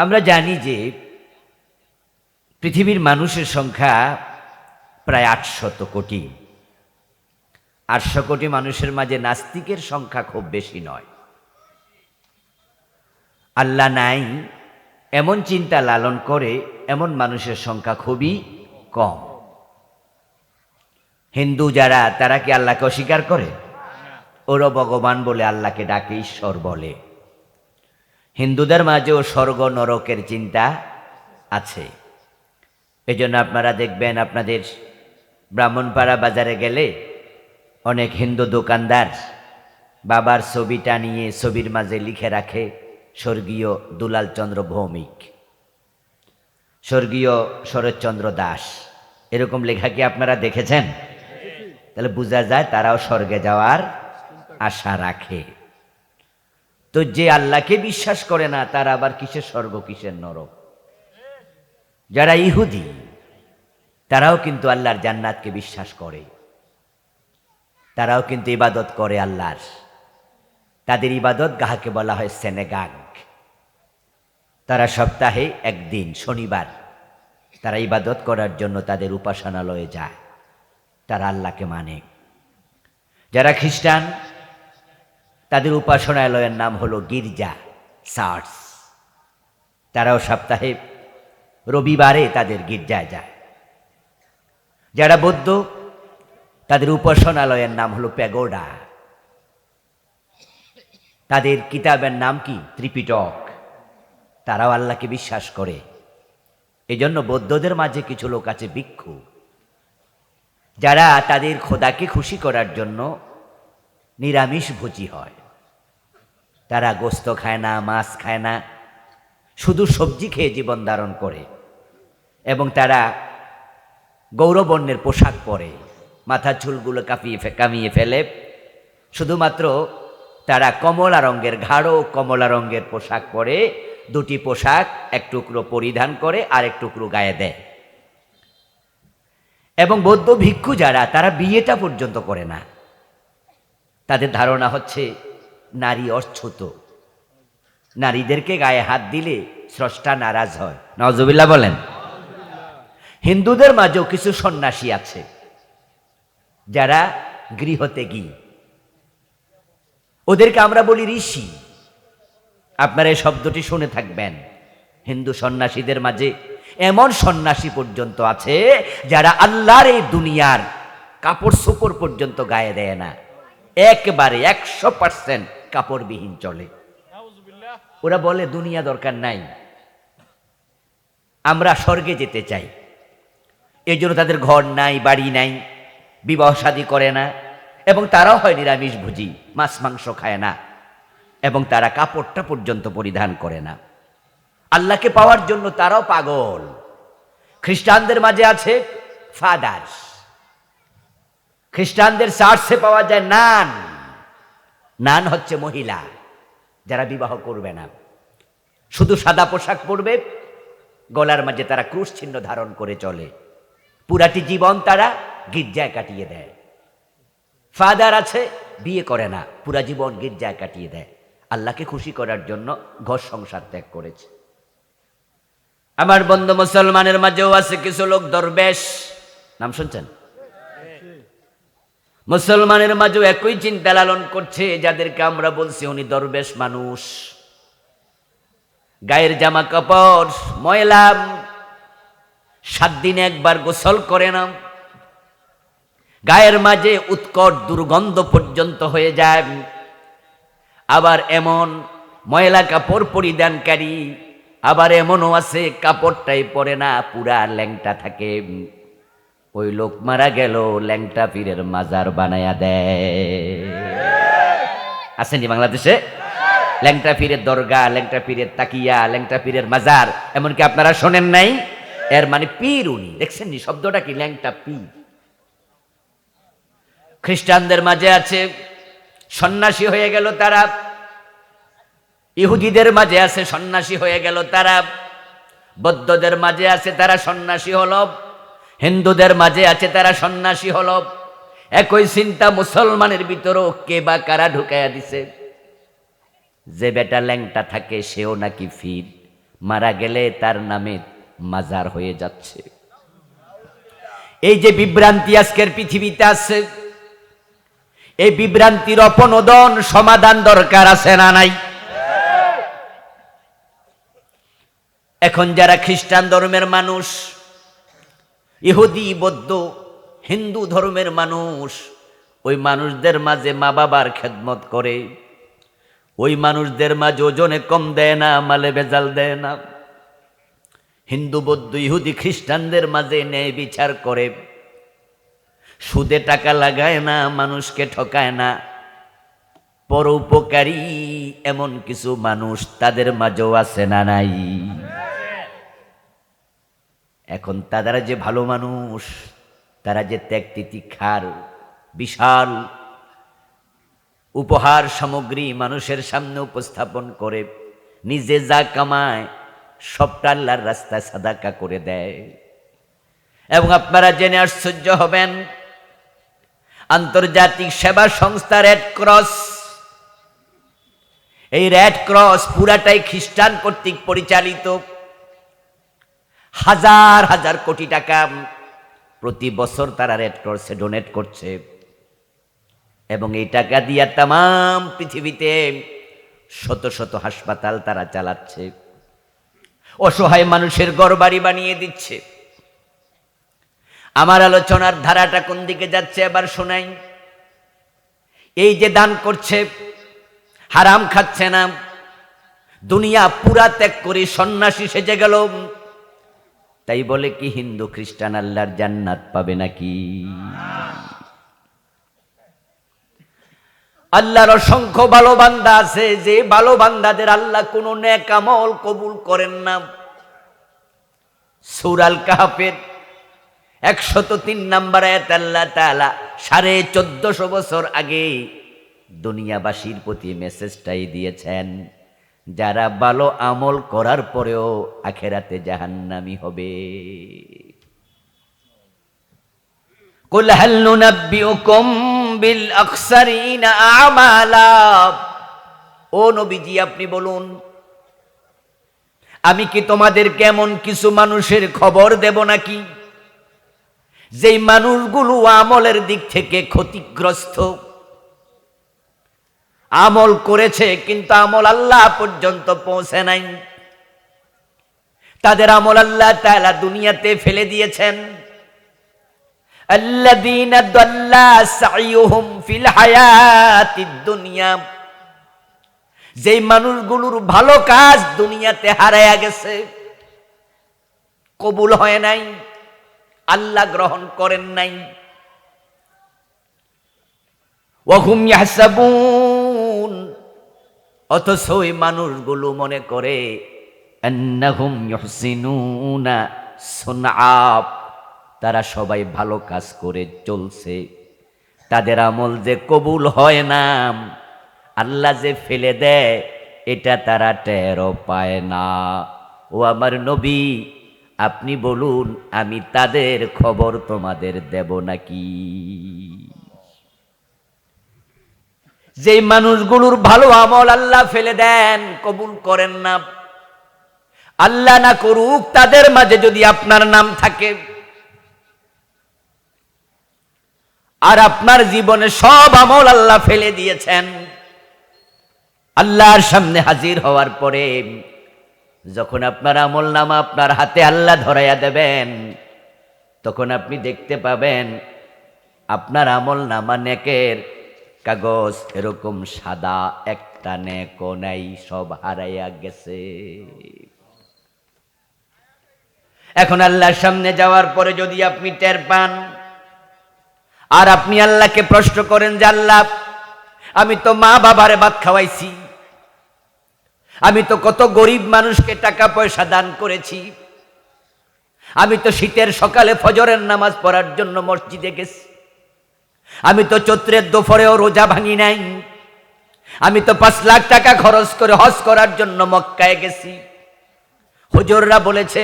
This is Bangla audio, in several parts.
আমরা জানি যে পৃথিবীর মানুষের সংখ্যা প্রায় 800 কোটি। 800 কোটি মানুষের মাঝে নাস্তিকের সংখ্যা খুব বেশি নয়। আল্লাহ নাই এমন চিন্তা লালন করে এমন মানুষের সংখ্যা খুবই কম। হিন্দু যারা, তারা কি আল্লাহকে অস্বীকার করে? ওরা ভগবান বলে আল্লাহকে ডাকে, ঈশ্বর বলে। হিন্দুদের মাঝেও স্বর্গ নরকের চিন্তা আছে। এজন্য আপনারা দেখবেন আপনাদের ব্রাহ্মণপাড়া বাজারে গেলে অনেক হিন্দু দোকানদার বাবার ছবিটা নিয়ে ছবির মাঝে লিখে রাখে স্বর্গীয় দুলালচন্দ্র ভৌমিক, স্বর্গীয় শরৎচন্দ্র দাস, এরকম লেখা কি আপনারা দেখেছেন? তাহলে বোঝা যায় তারাও স্বর্গে যাওয়ার আশা রাখে। তো যে আল্লাহকে বিশ্বাস করে না তারা আবার কিসের স্বর্গ কিসের নরক? যারা ইহুদি তারাও কিন্তু আল্লাহর জান্নাতকে বিশ্বাস করে, তারাও কিন্তু ইবাদত করে আল্লাহর। তাদের ইবাদত গাহাকে বলা হয় সেনেগাগ। তারা সপ্তাহে একদিন শনিবার তারা ইবাদত করার জন্য তাদের উপাসনালয়ে যায়, তারা আল্লাহকে মানে। যারা খ্রিস্টান তাদের উপাসনালয়ের নাম হলো গির্জা, চার্চ। তারাও সপ্তাহে রবিবারে তাদের গির্জায় যায়। যারা বৌদ্ধ তাদের উপাসনালয়ের নাম হলো প্যাগোডা। তাদের কিতাবের নাম কি? ত্রিপিটক। তারাও আল্লাহকে বিশ্বাস করে। এজন্য বৌদ্ধদের মাঝে কিছু লোক আছে ভিক্ষু, যারা তাদের খোদাকে খুশি করার জন্য নিরামিষ ভোজী হয়। তারা গোস্ত খায় না, মাছ খায় না, শুধু সবজি খেয়ে জীবন ধারণ করে। এবং তারা গৌরবর্ণের পোশাক পরে, মাথার চুলগুলো কামিয়ে ফেলে। শুধুমাত্র তারা কমলা রঙের, গাঢ় কমলা রঙের পোশাক পরে, দুটি পোশাক এক টুকরো পরিধান করে আর এক টুকরো গায়ে দেয়। এবং বৌদ্ধ ভিক্ষু যারা, তারা বিয়েটা পর্যন্ত করে না। তাদের ধারণা হচ্ছে নারী অচ্ছুত, নারীদেরকে গায়ে হাত দিলে স্রষ্টা নারাজ হয়। নাউজুবিল্লাহ বলেন। হিন্দুদের মাঝেও কিছু সন্ন্যাসী আছে যারা গৃহত্যাগী, ওদেরকে আমরা বলি ঋষি। আপনারা এই শব্দটি শুনে থাকবেন। হিন্দু সন্ন্যাসীদের মাঝে এমন সন্ন্যাসী পর্যন্ত আছে যারা আল্লাহর এই দুনিয়ার কাপড় চোপড় পর্যন্ত গায়ে দেয় না, একেবারে 100% কাপড়বিহীন চলে। ওরা বলে দুনিয়া দরকার নাই, আমরা স্বর্গে যেতে চাই। এই জন্য তাদের ঘর নাই, বাড়ি নাই, বিবাহ শাদী করে না, এবং তারাও হয় নিরামিষ ভোজী, মাছ মাংস খায় না, এবং তারা কাপড়টা পর্যন্ত পরিধান করে না। আল্লাহকে পাওয়ার জন্য তারাও পাগল। খ্রিস্টানদের মাঝে আছে ফাদার্স। খ্রিস্টানদের চার্চে পাওয়া যায় নান। নান হচ্ছে মহিলা যারা বিবাহ করবে না, শুধু সাদা পোশাক পরবে, গলার মাঝে তারা ক্রুশ চিহ্ন ধারণ করে চলে, পুরাটি জীবন তারা গির্জায় কাটিয়ে দেয়। ফাদার আছে, বিয়ে করে না, পুরা জীবন গির্জায় কাটিয়ে দেয়, আল্লাহকে খুশি করার জন্য ঘর সংসার ত্যাগ করেছে। আমার বন্ধু মুসলমানের মাঝেও আছে কিছু লোক দরবেশ, নাম শুনছেন? মুসলমানের মাঝেও একই চিন্তা লালন করছে, যাদেরকে আমরা বলছি উনি দরবেশ মানুষ। গায়ের জামা কাপড় ময়লা, 7 দিনে একবার গোসল করে না, গায়ের মাঝে উৎকট দুর্গন্ধ পর্যন্ত হয়ে যায়। আবার এমন ময়লা কাপড় পরিধানকারী, আবার এমনও আছে কাপড়টাই পরে না, পুরা ল্যাংটা থাকে। ওই লোক মারা গেল, ল্যাংটা পীরের মাজার বানায়া দেয়। আসেনি বাংলাদেশে? ল্যাংটা পীরের দরগা, ল্যাংটা পীরের তাকিয়া, ল্যাংটা পীরের মাজার, এমনকি আপনারা শোনেন নাই? এর মানে পীর উনি, দেখছেন নি শব্দটা কি? ল্যাংটা পীর। খ্রিস্টানদের মাঝে আছে সন্ন্যাসী হয়ে গেল তারা, ইহুদিদের মাঝে আছে সন্ন্যাসী হয়ে গেল তারা, বৌদ্ধদের মাঝে আছে তারা সন্ন্যাসী হলো, হিন্দুদের মাঝে আছে তারা সন্ন্যাসী হলো। একই চিন্তা মুসলমানের ভিতরও কে বা কারা ঢুকাইয়া দিছে। যে বেটা ল্যাংটা থাকে সেও নাকি ফির, মারা গেলে তার নামে মাজার হয়ে যাচ্ছে। এই যে বিভ্রান্তি আজকের পৃথিবীতে আছে, এই বিভ্রান্তির অপনোদন সমাধান দরকার আছে না নাই? এখন যারা খ্রিস্টান ধর্মের মানুষ, ইহুদি, বৌদ্ধ, হিন্দু ধর্মের মানুষ, ওই মানুষদের মাঝে মা বাবার খেদমত করে, ওই মানুষদের মাঝে ওজনে কম দেয় না, মালে ভেজাল দেয় না। হিন্দু, বৌদ্ধ, ইহুদি, খ্রিস্টানদের মাঝে ন্যায় বিচার করে, সুদে টাকা লাগায় না, মানুষকে ঠকায় না, পরোপকারী এমন কিছু মানুষ তাদের মাঝেও আছে না নাই? এখন তারা যে ভালো মানুষ, তারা যে ত্যাগ তিতিক্ষার বিশাল উপহার সামগ্রী মানুষের সামনে উপস্থাপন করে, নিজে যা কামায় সবটা আল্লাহর রাস্তায় সাদাকা করে দেয়। এবং আপনারা জেনে আশ্চর্য হবেন, আন্তর্জাতিক সেবা সংস্থা রেড ক্রস, এই রেড ক্রস পুরাটাই খ্রিস্টান কর্তৃক পরিচালিত। হাজার হাজার কোটি টাকা প্রতি বছর তারা রেড ক্রসে ডোনেট করছে, এবং এই টাকা দিয়া তাম পৃথিবীতে শত শত হাসপাতাল তারা চালাচ্ছে, অসহায় মানুষের ঘরবাড়ি বানিয়ে দিচ্ছে। আমার আলোচনার ধারাটা কোন দিকে যাচ্ছে এবার শোনাই। এই যে দান করছে, হারাম খাচ্ছে না, দুনিয়া পুরা ত্যাগ করে সন্ন্যাসী সেজে গেল, তাই বলে কি হিন্দু খ্রিস্টান আল্লাহর জান্নাত পাবে নাকি? আল্লাহর অসংখ্য ভালো বান্দা আছে, যে ভালো বান্দাদের আল্লাহ কোন নেক আমল কবুল করেন না। সূরা আল কাহফের 103 নম্বর আয়াতে আল্লাহ তাআলা 1450 বছর আগে দুনিয়াবাসীর প্রতি মেসেজটাই দিয়েছেন, যারা ভালো আমল করার পরেও আখেরাতে জাহান্নামী হবে। কুল হাল নুনাব্বিউকুম বিল আকসারিনা আমালা, ও নবীজি আপনি বলুন, আমি কি তোমাদেরকে এমন কিছু মানুষের খবর দেব নাকি যেই মানুষগুলো আমলের দিক থেকে ক্ষতিগ্রস্ত, আমল করেছে কিন্তু আমল আল্লাহ পর্যন্ত পৌঁছে নাই, তাদের আমল আল্লাহ তাআলা দুনিয়াতে ফেলে দিয়েছেন। আল্লাযীনা দাল্লা সাইয়ুহুম ফিল হায়াতিদ দুনিয়া, যেই মানুষগুলোর ভালো কাজ দুনিয়াতে হারায়া গেছে, কবুল হয় নাই, আল্লাহ গ্রহণ করেন নাই। ওয়াহুম ইয়াহসাবুন, অথচ ওই মানুষগুলো মনে করে আন্নাহুম ইউহসিনুনা সুনআ, তারা সবাই ভালো কাজ করে চলছে, তাদের আমল যে কবুল হয় না, আল্লাহ যে ফেলে দেয়, এটা তারা টেরও পায় না। ও আমার নবী আপনি বলুন, আমি তাদের খবর তোমাদের দেব নাকি? যে মানুষগুলোর ভালো আমল আল্লাহ ফেলে দেন, কবুল করেন না, আল্লাহ না করুক তাদের মাঝে যদি আপনার নাম থাকে, আর আপনার জীবনে সব আমল আল্লাহ ফেলে দিয়েছেন, আল্লাহর সামনে হাজির হওয়ার পরে যখন আপনার আমল নামা আপনার হাতে আল্লাহ ধরাইয়া দেবেন, তখন আপনি দেখতে পাবেন আপনার আমল নামা নেকের কাগজ এরকম সাদা, একটা নেকও নাই, সব হারাইয়া গেছে। এখন আল্লাহর সামনে যাওয়ার পরে যদি আপনি টের পান, আর আপনি আল্লাহকে প্রশ্ন করেন যে আল্লাহ আমি তো মা বাবারে ভাত খাওয়াইছি, আমি তো কত গরিব মানুষকে টাকা পয়সা দান করেছি, আমি তো শীতের সকালে ফজরের নামাজ পড়ার জন্য মসজিদে গেছি, আমি তো চৈত্রের দুপুরেও রোজা ভাঙি নাই, আমি তো 5 লাখ টাকা খরচ করে হজ করার জন্য মক্কায় গেছি, হুজুররা বলেছে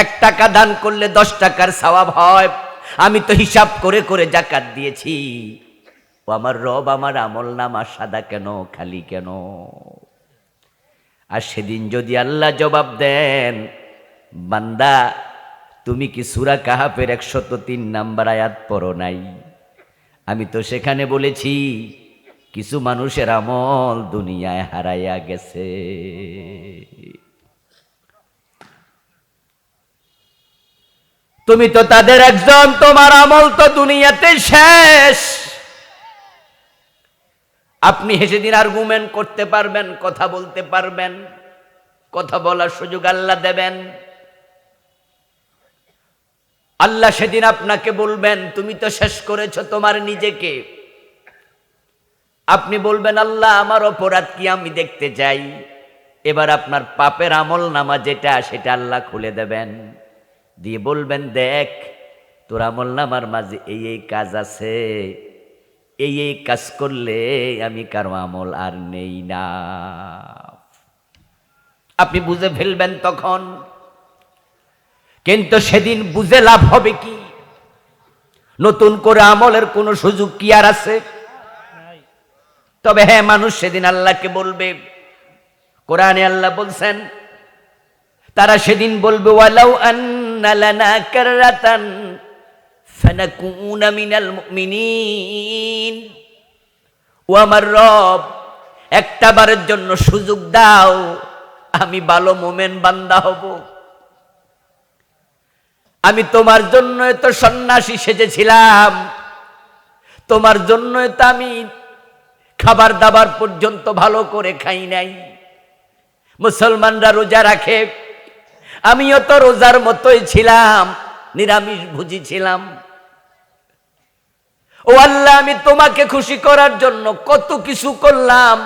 1 টাকা দান করলে 10 টাকার সওয়াব হয়, আমি তো হিসাব করে করে যাকাত দিয়েছি, ও আমার রব আমার আমল নামা সাদা কেন, খালি কেন? আর সেদিন যদি আল্লাহ জবাব দেন, বান্দা তুমি কি সূরা কাহাফের 103 নাম্বার আয়াত পড়ো নাই? আমি তো সেখানে বলেছি কিছু মানুষের আমল দুনিয়ায় হারাইয়া গেছে। তুমি তো তাদের একজন, তোমার আমল তো দুনিয়াতে শেষ। আপনি সেদিন আর্গুমেন্ট করতে পারবেন, কথা বলতে পারবেন, কথা বলার সুযোগ আল্লাহ দেবেন। আল্লাহ সেদিন আপনাকে বলবেন তুমি তো শেষ করেছো তোমার নিজেকে। আপনি বলবেন আল্লাহ আমার অপরাধ কি আমি দেখতে চাই। এবার আপনার পাপের আমল নামা যেটা সেটা আল্লাহ খুলে দেবেন, দিয়ে বলবেন দেখ তোর আমল নামার মাঝে এই এই কাজ আছে, এই এই কাজ করলে আমি কারো আমল আর নেই না। আপনি বুঝে ফেলবেন তখন। কিন্তু সেদিন বুঝে লাভ হবে কি? নতুন করে আমলের কোনো সুযোগ কি আর আছে? তবে হ্যাঁ, মানুষ সেদিন আল্লাহকে বলবে, কোরআনে আল্লাহ বলছেন তারা সেদিন বলবে ওয়ালাউ আন্না লানা কাররাতান ফানাকুনা মিনাল মুমিনিন, ও আমার রব একটা বারের জন্য সুযোগ দাও, আমি ভালো মোমেন বান্দা হব। আমি তোমার জন্য তো সন্ন্যাসী সেজেছিলাম, তোমার জন্য তো আমি খাবার দাবার পর্যন্ত ভালো করে খাই নাই। মুসলমানরা রোজা রাখে, আমিও তো রোজার মতোই ছিলাম, নিরামিষ ভুজি ছিলাম। ও আল্লাহ আমি তোমাকে খুশি করার জন্য কত কিছু করলাম,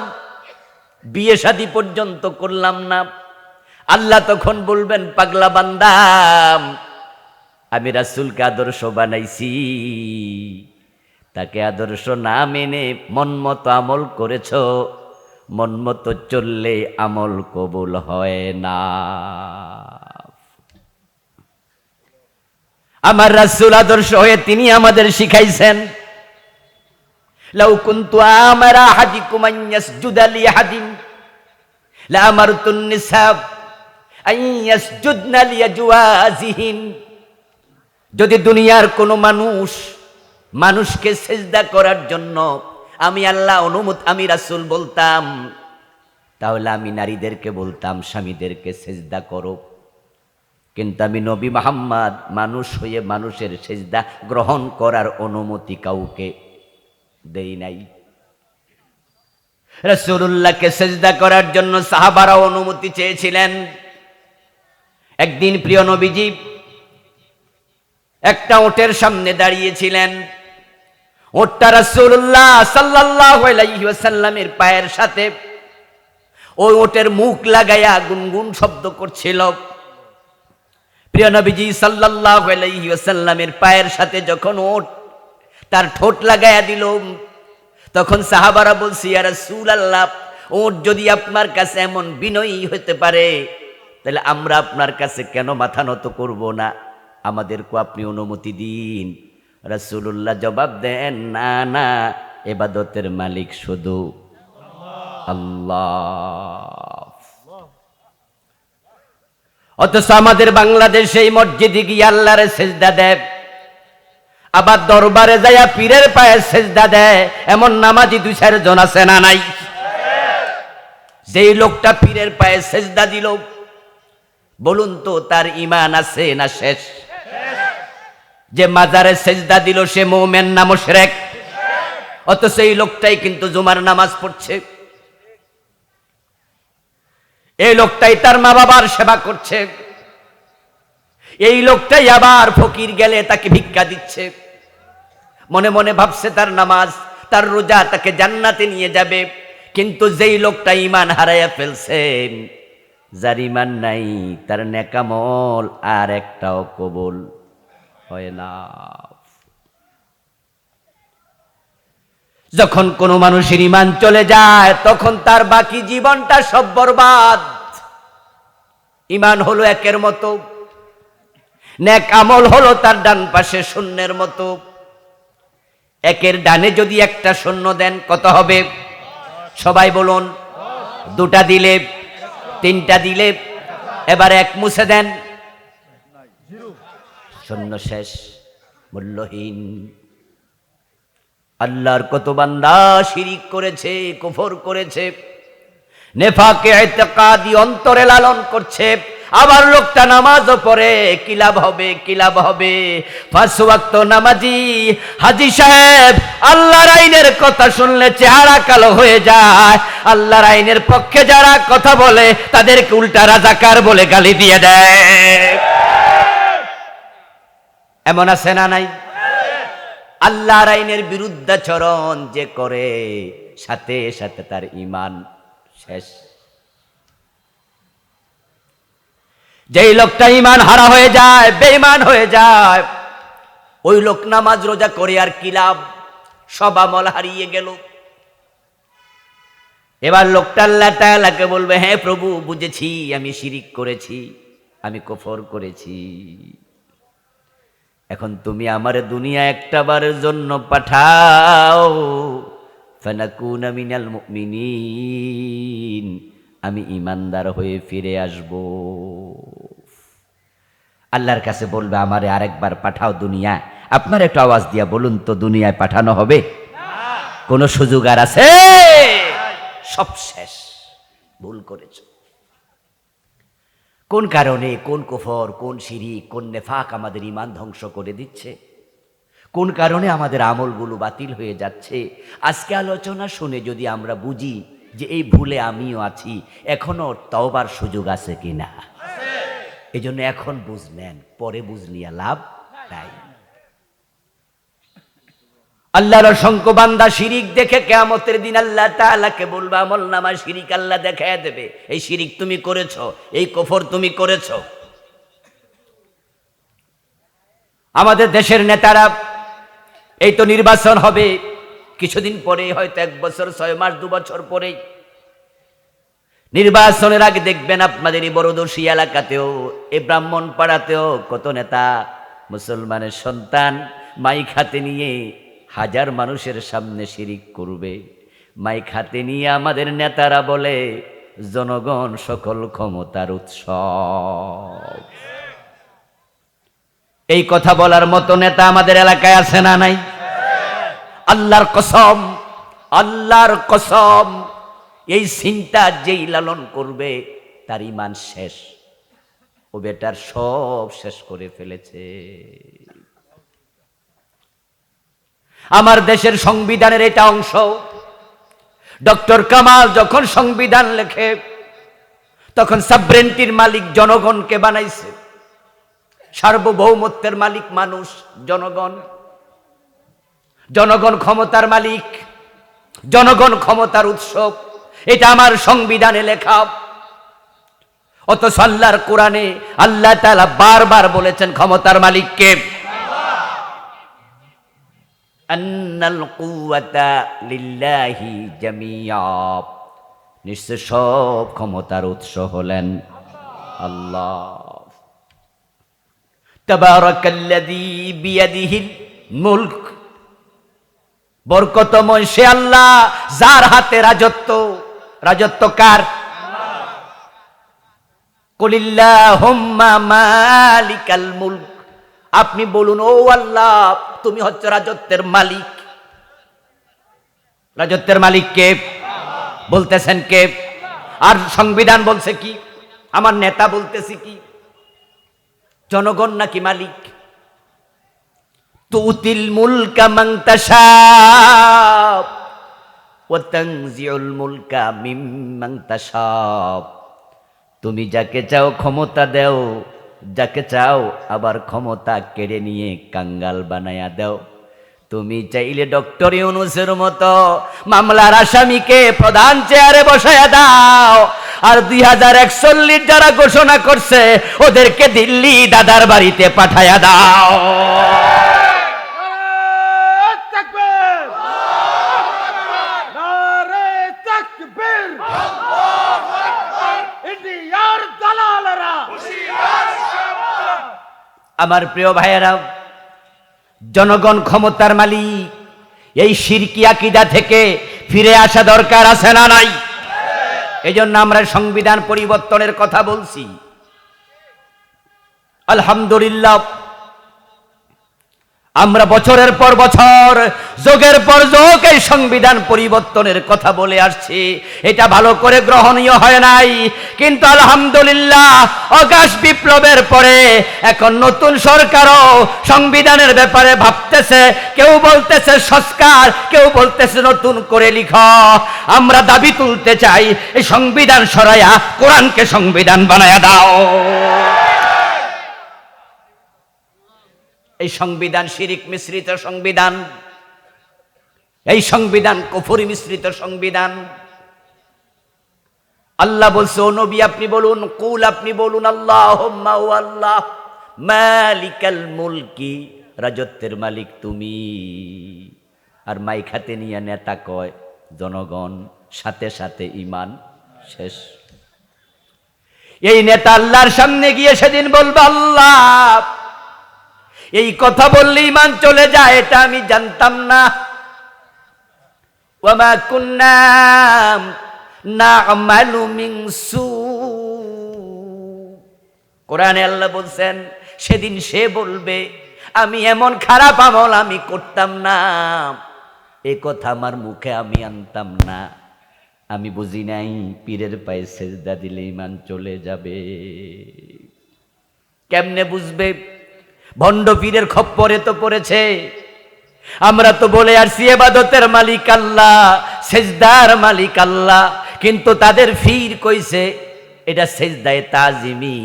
বিয়ে শাদী পর্যন্ত করলাম না। আল্লাহ তখন বলবেন পাগলা বান্দা, আমি রাসূলকে আদর্শ বানাইছি, তাকে আদর্শ না মেনে মন মতো আমল করেছ, মন মতো চললে আমল কবুল হয় না। আমার রাসূল আদর্শ হয়ে তিনি আমাদের শিখাইছেন লাউ কুনতু আমারা আহাদিকুম আন ইয়াসজুদা লি আহাদিন লা আমারতুন নিসা আন ইয়াসজুদনা লিয়াজওয়াজিহিন। যদি দুনিয়ার কোনো মানুষকে সেজদা করার জন্য আমি আল্লাহ অনুমতি, আমি রাসূল বলতাম, তাহলে আমি নারীদেরকে বলতাম স্বামীদেরকে সেজদা করো। কিন্তু আমি নবী মুহাম্মদ মানুষ হয়ে মানুষের সেজদা গ্রহণ করার অনুমতি কাউকে দেই নাই। রাসূলুল্লাহকে সেজদা করার জন্য সাহাবারা অনুমতি চেয়েছিলেন। একদিন প্রিয় নবীজি একটা ওটের সামনে দাঁড়িয়েছিলেন। ওটটা রাসূলুল্লাহ সাল্লাল্লাহু আলাইহি ওয়াসাল্লামের পায়ের সাথে ওই ওটের মুখ লাগায়া গুনগুন শব্দ করছিল। প্রিয় নবীজি সাল্লাল্লাহু আলাইহি ওয়াসাল্লামের পায়ের সাথে যখন ওট তার ঠোঁট লাগায়া দিল, তখন সাহাবারা বলছে ইয়া রাসূলুল্লাহ, ওট যদি আপনার কাছে এমন বিনয়ী হতে পারে তাহলে আমরা আপনার কাছে কেন মাথা নত করব না, আমাদেরকে আপনি অনুমতি দিন। রাসূলুল্লাহ জবাব দেন না না, ইবাদতের মালিক শুধু আল্লাহ। অথচ আমাদের বাংলাদেশে এই মসজিদে গিয়ে আল্লাহরে সেজদা দেয়, আবার দরবারে যাইয়া পীরের পায়ে সেজদা দেয়, এমন নামাজি 2-4 জন আছে না নাই? যেই লোকটা পীরের পায়ে সেজদা দিল, বলুন তো তার ঈমান আছে না শেষ? যে মাজারে সেজদা দিল সে মুমিন না মুশরিক? অথচ এই লোকটাই কিন্তু জুমার নামাজ পড়ছে, এই লোকটাই তার মা বাবার সেবা করছে, এই লোকটাই আবার ফকির গেলে তাকে ভিক্ষা দিচ্ছে। মনে মনে ভাবছে তার নামাজ তার রোজা তাকে জান্নাতে নিয়ে যাবে। কিন্তু যেই লোকটা ঈমান হারাইয়া ফেলছেন, যার ঈমান নাই, তার নেকামল আর একটাও কবুল হয় না। যখন কোনো মানুষের ঈমান চলে যায় তখন তার বাকি জীবনটা সব বরবাদ। ঈমান হলো একের মতো, নেক আমল হলো তার ডান পাশে শূন্যের মতো। একের ডানে যদি একটা শূন্য দেন কত হবে? সবাই বলুন। 2টা দিলে তিনটা দিলে এবার এক মুছে দেন, শূন্য, শেষ, মূল্যহীন। আল্লাহর কত বান্দা শিরিক করেছে, কুফর করেছে, নেফাকে ইতিকাদি অন্তরে লালন করছে, আবার লোকটা নামাজও পড়ে, কি লাভ হবে, কি লাভ হবে? 5 ওয়াক্ত নামাজি হাজী সাহেব আল্লাহর আইনের কথা শুনলে চেহারা কালো হয়ে যায়। আল্লাহর আইনের পক্ষে যারা কথা বলে তাদেরকে উল্টা রাজাকার বলে গালি দিয়ে দেয়। এমন আছে না নাই? আল্লাহর আইনের বিরুদ্ধাচরণ যে করে সাথে সাথে তার ঈমান শেষ। যেই লোকটা ঈমান হারা হয়ে যায়, বেঈমান হয়ে যায়, ওই লোক নামাজ রোজা করে আর কি লাভ? সব আমল হারিয়ে গেল। এবার লোকটা আল্লাহ তাআলাকে বলবে, হ্যাঁ প্রভু বুঝেছি, আমি শিরিক করেছি, আমি কুফর করেছি, এখন তুমি আমার দুনিয়া একটা বারের জন্য পাঠাও, ফানাকুনা মিনাল মুমিনিন, আমি ঈমানদার হয়ে ফিরে আসব। আল্লাহর কাছে বলবে, আমারে আরেকবার পাঠাও দুনিয়া। আপনার একটু আওয়াজ দিয়া বলুন তো, দুনিয়ায় পাঠানো হবে? কোন সুযোগ আর আছে? সব শেষ, ভুল করেছ। কোন কারণে, কোন কুফর, কোন শিরিক, কোন নেফাক আমাদের ঈমান ধ্বংস করে দিচ্ছে? কোন কারণে আমাদের আমলগুলো বাতিল হয়ে যাচ্ছে? আজকে আলোচনা শুনে যদি আমরা বুঝি যে এই ভুলে আমিও আছি, এখনো তওবার সুযোগ আছে কিনা, এই জন্য এখন বুঝলেন, পরে বুঝলিয়া লাভ নাই। আল্লাহর অসংখ্য বান্দা শিরিক দেখে কিয়ামতের দিন আল্লাহ তাআলাকে বলবে, আমলনামায় শিরিক আল্লাহ দেখায় দেবে, এই শিরিক তুমি করেছো, এই কুফর তুমি করেছো। আমাদের দেশের নেতারা, এই তো নির্বাচন হবে কিছুদিন পরে, হয়তো 1 বছর 6 মাস 2 বছর পরেই নির্বাচনের আগে দেখবেন আপনাদের এই বড়দর্শী এলাকাতেও, এই ব্রাহ্মণ পাড়াতেও কত নেতা মুসলমানের সন্তান মাইক হাতে নিয়ে হাজার মানুষের সামনে শিরিক করবে। মাইক হাতে নিয়ে আমাদের নেতারা বলে, জনগণ সকল ক্ষমতার উৎস। এই কথা বলার মতো নেতা আমাদের এলাকায় আছে না নাই? আল্লাহর কসম, আল্লাহর কসম, এই চিন্তা যেই লালন করবে তার ঈমান শেষ, ও বেটার সব শেষ করে ফেলেছে। আমার দেশের সংবিধানের এটা অংশ। ডক্টর কামাল যখন সংবিধান লেখে তখন সাবরেন্টির মালিক জনগণকে বানাইছে, সার্বভৌমত্বের মালিক মানুষ জনগণ, জনগণ ক্ষমতার মালিক, জনগণ ক্ষমতার উৎস, এটা আমার সংবিধানে লেখা। অথচ আল্লাহর কোরআনে আল্লাহ তাআলা বারবার বলেছেন ক্ষমতার মালিককে, আন্নাল কুওয়াতা লিল্লাহি জামিয়া, নিশ্চয় সব ক্ষমতার উৎস হলেন আল্লাহ। তাবারাকাল্লাযী বিয়াদিহিল মুলক, বরকতময় সে আল্লাহ যার হাতে রাজত্ব। রাজত্ব কার? কুলিল্লাহুম্মা মালিকাল মুলক, আপনি বলুন, ও আল্লাহ তুমি হচ্ছে রাজত্বের মালিক। রাজত্বের মালিক কে? বলতেছেন কে? আর সংবিধান বলছে কি? আমার নেতা বলতেছি কি? জনগণ নাকি মালিক? তুতিল মুলকা মান তাশা ওয়া তানজিউল মুলকা মিম্মান তাশা, তুমি যাকে চাও ক্ষমতা দাও, যাকে চাও আবার ক্ষমতা কেড়ে নিয়ে কাঙ্গাল বানায়া দাও। তুমি চাইলে ডক্টর ইউনূসের মতো মামলার আসামিকে প্রধান চেয়ারে বসায়া দাও, আর 2041 যারা ঘোষণা করছে ওদেরকে দিল্লি দাদার বাড়িতে পাঠায়া দাও। আমার প্রিয় ভাইয়েরা, জনগণ ক্ষমতার মালিক, এই শিরকি আকীদা থেকে ফিরে আসা দরকার আছে না নাই? এজন্য আমরা সংবিধান পরিবর্তনের কথা বলছি। আলহামদুলিল্লাহ, আমরা বছরের পর বছর, যুগের পর যুগ এই সংবিধান পরিবর্তনের কথা বলে আসছি। এটা ভালো করে গ্রহণীয় হয় নাই, কিন্তু আলহামদুলিল্লাহ অগাস্ট বিপ্লবের পরে এখন নতুন সরকারও সংবিধানের ব্যাপারে ভাবতেছে। কেউ বলতেছে সংস্কার, কেউ বলতেছে নতুন করে লিখা। আমরা দাবি তুলতে চাই, এই সংবিধান সরাইয়া কোরআনকে সংবিধান বানায়া দাও। এই সংবিধান শিরিক মিশ্রিত সংবিধান, এই সংবিধান কুফরি মিশ্রিত সংবিধান। আল্লাহ বলছে, ও নবী আপনি বলুন, কুল আপনি বলুন, আল্লাহুম্মা ও আল্লাহ মালিকাল মুলকি, রাজত্বের মালিক তুমি। আর মাইক হাতে নিয়ে নেতা কয় জনগণ, সাথে সাথে ঈমান শেষ। এই নেতা আল্লাহর সামনে গিয়ে সেদিন বলবে, আল্লাহ এই কথা বললে ঈমান চলে যায়, এটা আমি জানতাম না। ওয়ামা কুন্না না'মালু মিন সু। কোরআনে আল্লাহ বলছেন, সেদিন সে বলবে আমি এমন খারাপ আমল আমি করতাম না, এ কথা আমার মুখে আমি আনতাম না। আমি বুঝি নাই পীরের পায়ে সেজদা দিলে ঈমান চলে যাবে। কেমনে বুঝবে? ভণ্ড পীরের খপ্পরে তো পড়েছে। আমরা তো বলে আসছি ইবাদতের মালিক আল্লাহ, সেজদার মালিক আল্লাহ, কিন্তু তাদের ফির কইছে এটা সেজদায়ে তাজিমি,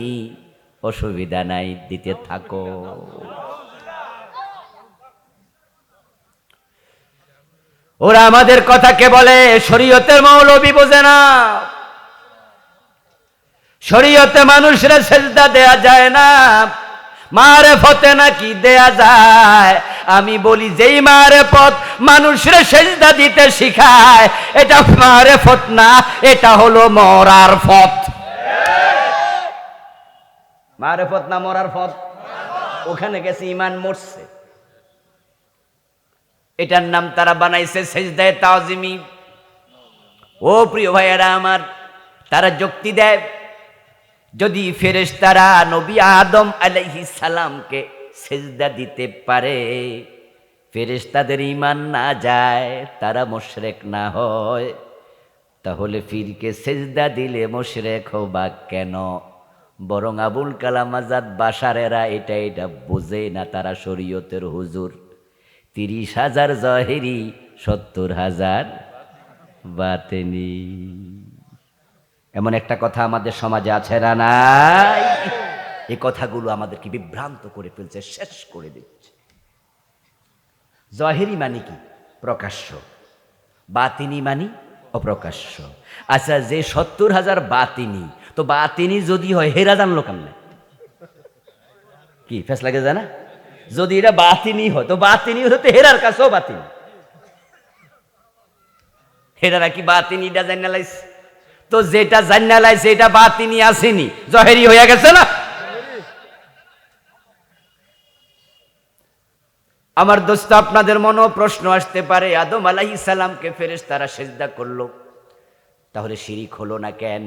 অসুবিধা নাই দিতে থাকো। ওরা আমাদের কথাকে বলে শরীয়তের মৌলবী বোঝে না। শরীয়তে মানুষের সেজদা দেয়া যায় না, মারেফতে নাকি দেয়া যায়। আমি বলি যেই মারেফত মানুষের সেজদা দিতে শিখায়, এটা মারেফত না, এটা হলো মরার ফত। মারেফত না মরার ফত? ওখানে গেছে ঈমান মরছে, এটার নাম তারা বানাইছে সেজদায়ে তাজিমি। ও প্রিয় ভাইয়েরা আমার, তারা যুক্তি দেয় যদি ফেরেশতারা নবী আদম আলাইহিস সালামকে সেজদা দিতে পারে, ফেরেশতাদের ঈমান না যায়, তারা মুশরিক না হয়, তাহলে ফিরকে সেজদা দিলে মুশরিক হবা কেন? বরং আবুল কালাম আজাদ বাশারেরা এটা বোঝে না। তারা শরীয়তের হুজুর, 30,000 জহেরি, 70,000 বাতেনি। এমন একটা কথা আমাদের সমাজে আছে না নাই? এই কথাগুলো আমাদেরকে বিভ্রান্ত করে ফেলছে, শেষ করে দিচ্ছে। জহেরি মানে কি? প্রকাশ্য। বাতিনি মানে অপ্রকাশ্য। আচ্ছা, যে 70,000 বাতিনি, তো বাতিনি যদি হয় হেরা জানলো কেমনে? কি ফেস লাগে জানা? যদি এটা বাতিনি হয়, তো বাতিনি হলে তো হেরার কাছেও বাতিনি। হেরারা কি বাতিনিটা জানা লাইছে? তো যেটা জান্না লাইছে এটা বাতিনি আসেনি, জহেরি হয়ে গেছে না? আমার দোস্ত, আপনাদের মনেও প্রশ্ন আসতে পারে, আদম আলাইহিস সালামকে ফেরেশতারা সেজদা করলো, তাহলে শিরিক হলো না কেন?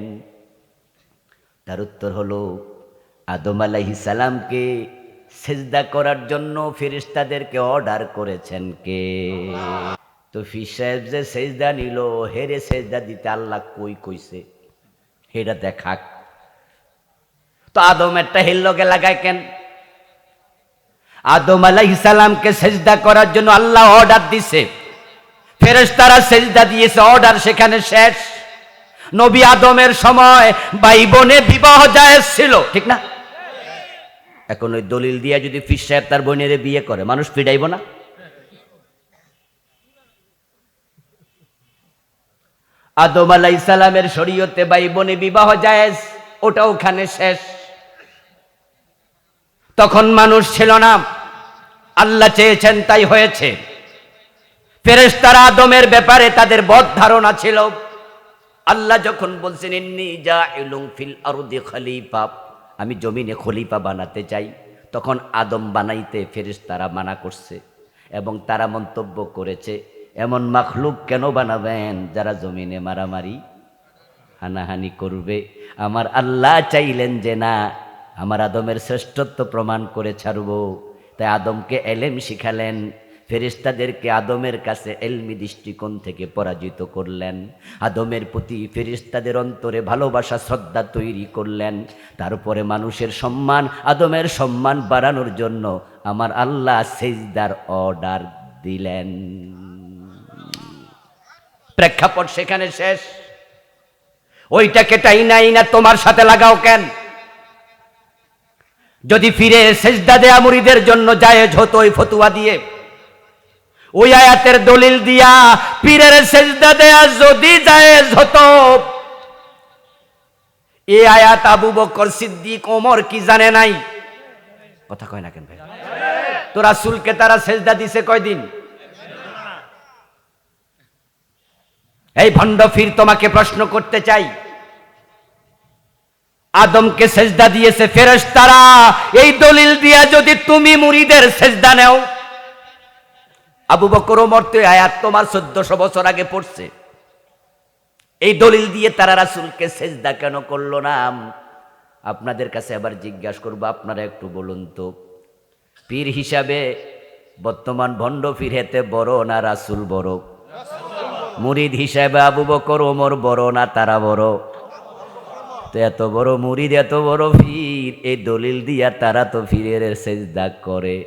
তার উত্তর হলো, আদম আলাইহিস সালামকে সেজদা করার জন্য ফেরেশতাদেরকে অর্ডার করেছেন কে? তো ফির সাহেব যে সেজদা নিল, হেরে সেজদা দিতে আল্লাহ কই কইছে হেটা দেখাক। তো আদম একটা হেল্লকে লাগায় কেন? আদম আলাইহিস সালামকে সেজদা করার জন্য আল্লাহ অর্ডার দিছে, ফেরেশতারা সেজদা দিয়েছে, অর্ডার সেখানে শেষ। নবী আদমের সময় ভাই বোনে বিবাহ জায়েজ ছিল, ঠিক না? এখন ওই দলিল দিয়া যদি ফির সাহেব তার বোনের বিয়ে করে, মানুষ পিড়াইব না? আদম আলাইহিস সালামের শরীয়তে ভাই বোনে বিবাহ জায়েজ, ওটা ওখানে শেষ। তখন মানুষ ছিল না, আল্লাহ চেয়েছেন তাই হয়েছে। ফেরেশতারা আদমের ব্যাপারে তাদের বদ ধারণা ছিল। আল্লাহ যখন বলছেন ইন্নী জাইলুন ফিল আরদি খলিফা, আমি জমিনে খলিফা বানাতে চাই, তখন আদম বানাইতে ফেরেশতারা মানা করছে এবং তারা মন্তব্য করেছে, এমন মাখলুক কেন বানাবেন যারা জমিনে মারামারি হানাহানি করবে। আমার আল্লাহ চাইলেন যে না, আমার আদমের শ্রেষ্ঠত্ব প্রমাণ করে ছাড়ব। তাই আদমকে এলেম শিখালেন, ফেরেশতাদেরকে আদমের কাছে এলমি দৃষ্টিকোণ থেকে পরাজিত করলেন, আদমের প্রতি ফেরেশতাদের অন্তরে ভালোবাসা শ্রদ্ধা তৈরি করলেন। তারপরে মানুষের সম্মান, আদমের সম্মান বাড়ানোর জন্য আমার আল্লাহ সেজদার অর্ডার দিলেন। প্রেক্ষাপট সেখানে শেষ। ওইটাকে টাইনাই না তোমার সাথে লাগাও কেন? যদি ফিরে সেজদা দেয়া মুরিদের জন্য জায়েজ হতো ওই ফতুয়া দিয়ে, ওই আয়াতের দলিল দিয়া পীরের সেজদা দেয়া যদি জায়েজ হতো, এই আয়াত আবু বকর সিদ্দিক ওমর কি জানে নাই? কথা কয় না কেন ভাই? তো রাসূলকে তারা সেজদা দিছে কয়দিন? এই ভণ্ড ফির তোমাকে প্রশ্ন করতে চাই, আদমকে সেজদা দিয়েছে ফেরেশতারা, এই দলিল দিয়া যদি তুমি মুরিদের সেজদা নাও, আবু বকর ওমর তো আয়াত তোমার 1400 বছর আগে পড়ছে, এই দলিল দিয়ে তারা রাসূলকে সেজদা কেন করলো না? আপনাদের কাছে আবার জিজ্ঞাসা করবো, আপনারা একটু বলুন তো, পীর হিসাবে বর্তমান ভণ্ড পীর হেতে বড় না রাসূল বড়? মুরিদ হিসাবে আবু বকর ওমর বড় না তারা বড়? তো এত বড় মুরিদ, এত বড় পীর, এই দলিল দিয়া তারা তো পীরের সেজদা করে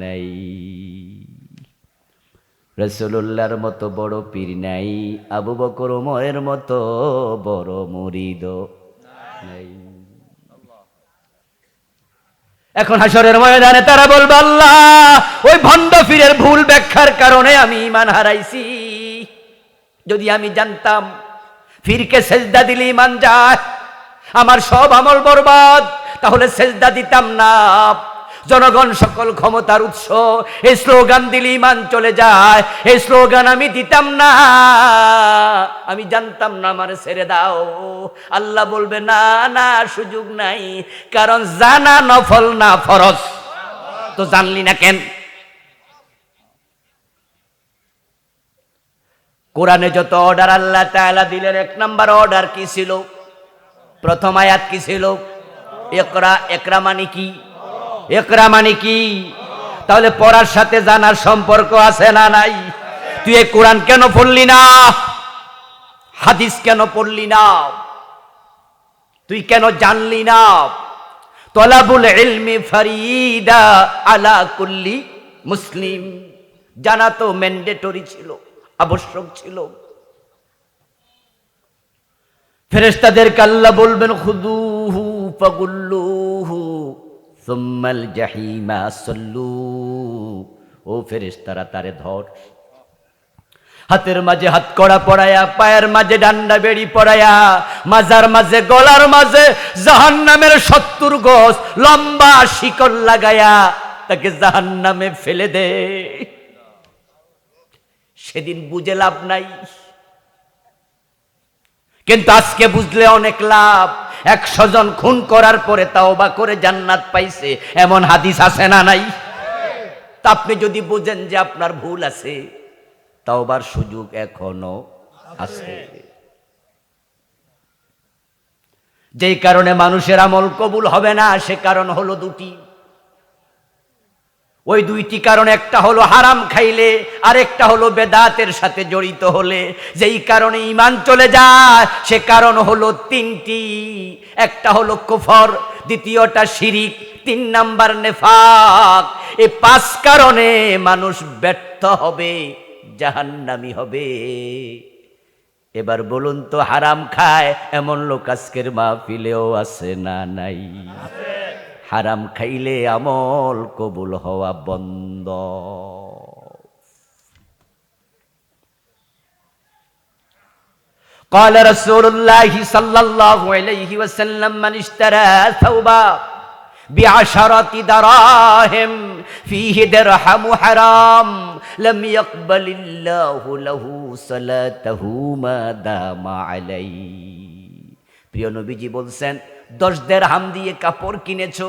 নাই। রাসূলুল্লাহর মতো বড় পীর নাই, আবু বকর ওমরের মতো বড় মুরিদ নাই। এখন হাসরের ময়দানে তারা বলবে, আল্লাহ ওই ভণ্ড পীরের ভুল ব্যাখ্যার কারণে আমি ঈমান হারাইছি। যদি আমি জানতাম পীরকে সেজদা দিলে ঈমান যায়, আমার সব আমল বরবাদ, তাহলে সেজদা দিতাম না। জনগণ সকল ক্ষমতার উৎস, এই স্লোগান দিলে ঈমান চলে যায়, এই স্লোগান আমি দিতাম না। আমি জানতাম না, আমার ছেড়ে দাও। আল্লাহ বলবে না না, সুযোগ নাই, কারণ জানা নফল না ফরজ। তো জানলি না কেন? কোরআনে যত অর্ডার আল্লাহ তাআলা দিলেন, এক নাম্বার অর্ডার কি ছিল? প্রথম আয়াত কি ছিল? ইকরা। ইকরা মানে কি? ইকরা মানে কি? তাহলে পড়ার সাথে জানার সম্পর্ক আছে না নাই? তুই এই কোরআন কেন পড়লি না? হাদিস কেন পড়লি না? তুই কেন জানলি না? তলাবুল ইলমি ফরিদা আলা কুল্লি মুসলিম, জানা তো ম্যান্ডেটরি ছিল, আবশ্যক ছিল। ফেরেশতাদেরকে আল্লাহ বলবেন, খুদুহু ফাগুল্লুহু সুম্মাল জাহিমা সাল্লু। ও ফেরেশতারা, তারে ধর, হাতের মাঝে হাত কড়া পড়ায়া, পায়ের মাঝে ডান্ডা বেড়ি পড়ায়া, মাজার মাঝে গলার মাঝে জাহান্নামের 70 গজ লম্বা শিকল লাগায়া তাকে জাহান্নামে ফেলে দে। সেদিন বুঝে লাভ নাই, কিন্তু আজকে বুঝলে অনেক লাভ। 100 জন খুন করার পরে তাওবা করে জান্নাত পাইছে, এমন হাদিস আছে না নাই? তা আপনি যদি বুঝেন যে আপনার ভুল আছে, তাওবার সুযোগ এখনো আছে। যেই কারণে মানুষের আমল কবুল হবে না, সে কারণ হলো দুটি। ওই দুইটি কারণ, একটা হলো হারাম খাইলে, আর একটা হলো বেদাতের সাথে জড়িত হলে। যেই কারণে ঈমান চলে যায়, সে কারণ হলো তিনটি। একটা হলো কুফর, দ্বিতীয়টা শিরিক, 3 নাম্বার নেফাক। এই 5 কারণে মানুষ ব্যর্থ হবে, জাহান্নামী হবে। এবার বলুন তো, হারাম খায় এমন লোক আজকের মাহফিলেও আছে না নাই? হারাম খাইলে আমল কবুল হওয়া বন্ধ। قال رسول الله صلى الله عليه وسلم من اشترى ثوبا ب10 دراهم فيه درهم حرام لم يقبل الله له صلاته ما دام عليه। প্রিয় নবীজি বলছেন, 10 দিরহাম দিয়ে কাপড় কিনেছো,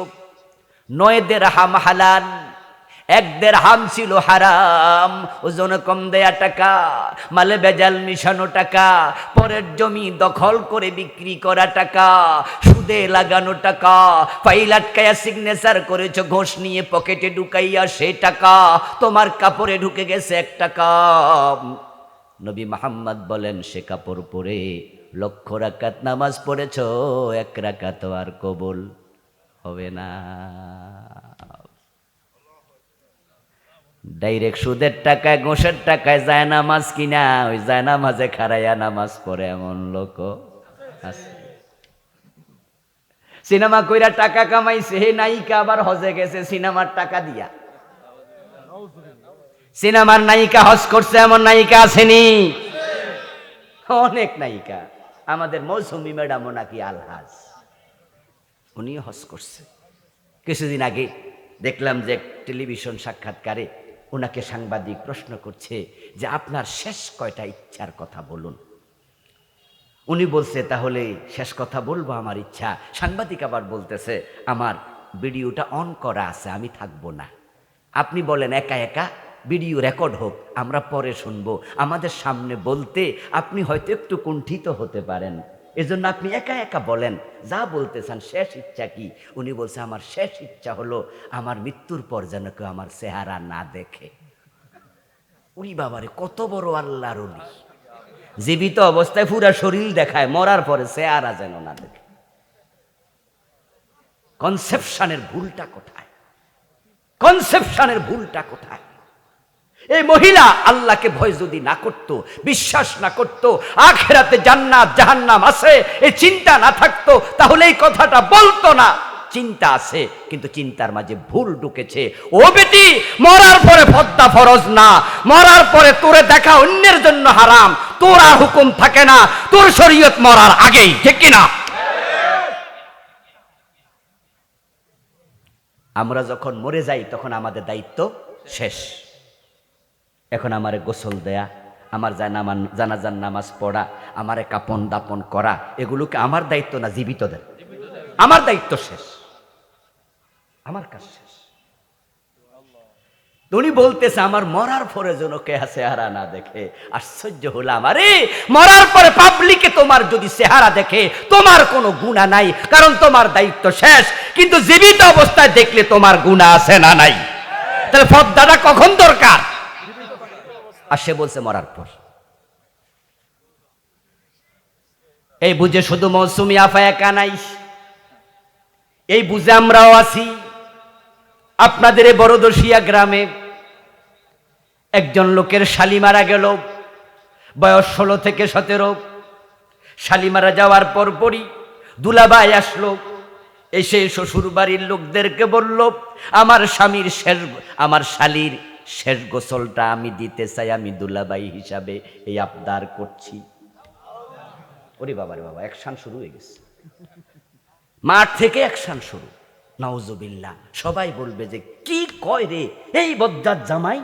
9 দিরহাম হালাল, এক দেড়হাম ছিল হারাম, ওজন কম দেয়া টাকা, মালে বেজাল মিশানো টাকা, পরের জমি দখল করে বিক্রি করা টাকা, সুদে লাগানো টাকা, ফাইল আটকায়া সিগনেচার করেছ ঘোষ নিয়ে পকেটে ঢুকাইয়া সে টাকা তোমার কাপড়ে ঢুকে গেছে 1 টাকা। নবী মুহাম্মদ বলেন সে কাপড় পরে লক্ষ রাকাত নামাজ পড়েছ, 1 রাকাত আর কবুল হবে না। ডাইরেক্ট সুদের টাকায় ঘোষের টাকায় যায় নামাজ কিনা ওই যায় নামাজে খারাইয়া নামাজ পড়ে এমন লোক আছে। সিনেমা কইরা টাকা কামাইছে, হে নায়িকা আবার হজে গেছে সিনেমার টাকা দিয়া। সিনেমার নায়িকা হজ করছে এমন নায়িকা আসেনি? অনেক নায়িকা। আমাদের মৌসুমী ম্যাডামও নাকি আলহাজ, উনি হজ করছে। কিছুদিন আগে দেখলাম যে টেলিভিশন সাক্ষাৎকারে ওনাকে সাংবাদিক প্রশ্ন করছে যে আপনার শেষ কয়টা ইচ্ছার কথা বলুন। উনি বলছে তাহলে শেষ কথা বলবো আমার ইচ্ছা। সাংবাদিক আবার বলতেছে আমার ভিডিওটা অন করা আছে, আমি থাকবো না, আপনি বলেন একা একা ভিডিও রেকর্ড হোক, আমরা পরে শুনবো, আমাদের সামনে বলতে আপনি হয়তো একটু কুণ্ঠিত হতে পারেন, এজন্য আপনি একা একা বলেন যা বলতে চান। শেষ ইচ্ছা কি? উনি বলছে আমার শেষ ইচ্ছা হলো আমার মৃত্যুর পর যেন কেউ আমার চেহারা না দেখে। উনি বাবারে কত বড় আল্লাহর ওলি! জীবিত অবস্থায় পুরা শরীর দেখায়, মরার পরে চেহারা যেন না দেখে। কনসেপশনের ভুলটা কোথায়? কনসেপশনের ভুলটা কোথায়? এই মহিলা আল্লাহকে ভয় যদি না করত, বিশ্বাস না করত, আখিরাতে জান্নাত জাহান্নাম আছে এই চিন্তা না থাকতো, তাহলে এই কথাটা বলতো না। চিন্তা আছে কিন্তু চিন্তার মাঝে ভুল ঢুকেছে। ও বেটি, মরার পরে পর্দা ফরজ না, মরার পরে তোরে দেখা অন্যের জন্য হারাম, তোর আর হুকুম থাকে না, তোর শরীয়ত মরার আগেই, ঠিক কিনা? আমরা যখন মরে যাই তখন আমাদের দায়িত্ব শেষ। এখন আমারে গোসল দেয়া, আমার জানাজার নামাজ পড়া, আমারে কাপন দাপন করা, এগুলোকে আমার দায়িত্ব না জীবিতদের? আমার দায়িত্ব শেষ, আমার কাজ শেষ। উনি বলতেছে আমার মরার পরে যেন কে চেহারা না দেখে। আশ্চর্য হলাম, আরে মরার পরে পাবলিকে তোমার যদি চেহারা দেখে তোমার কোনো গুনাহ নাই, কারণ তোমার দায়িত্ব শেষ। কিন্তু জীবিত অবস্থায় দেখলে তোমার গুনাহ আছে না নাই? তাহলে পর্দাটা কখন দরকার? আর সে বলছে মরার পর। এই বুঝে শুধু মৌসুমী আফা একা নাই, এই বুঝে আমরাও আছি। আপনাদের এই বড়দশিয়া গ্রামে একজন লোকের শালি মারা গেল, বয়স 16 থেকে 17। শালি মারা যাওয়ার পরপরই দুলাভাই আসলো, এসে শ্বশুর বাড়ির লোকদেরকে বলল আমার শালির শেষ গোসলটা আমি দিতে চাই, আমি দুলাভাই হিসাবে এই আবদার করছি। ওরে বাবা রে বাবা, অ্যাকশন শুরু হয়ে গেছে, মাঠ থেকে অ্যাকশন শুরু। নাউজুবিল্লাহ। সবাই বলবে যে কি কয় রে এই বজ্জাত জামাই,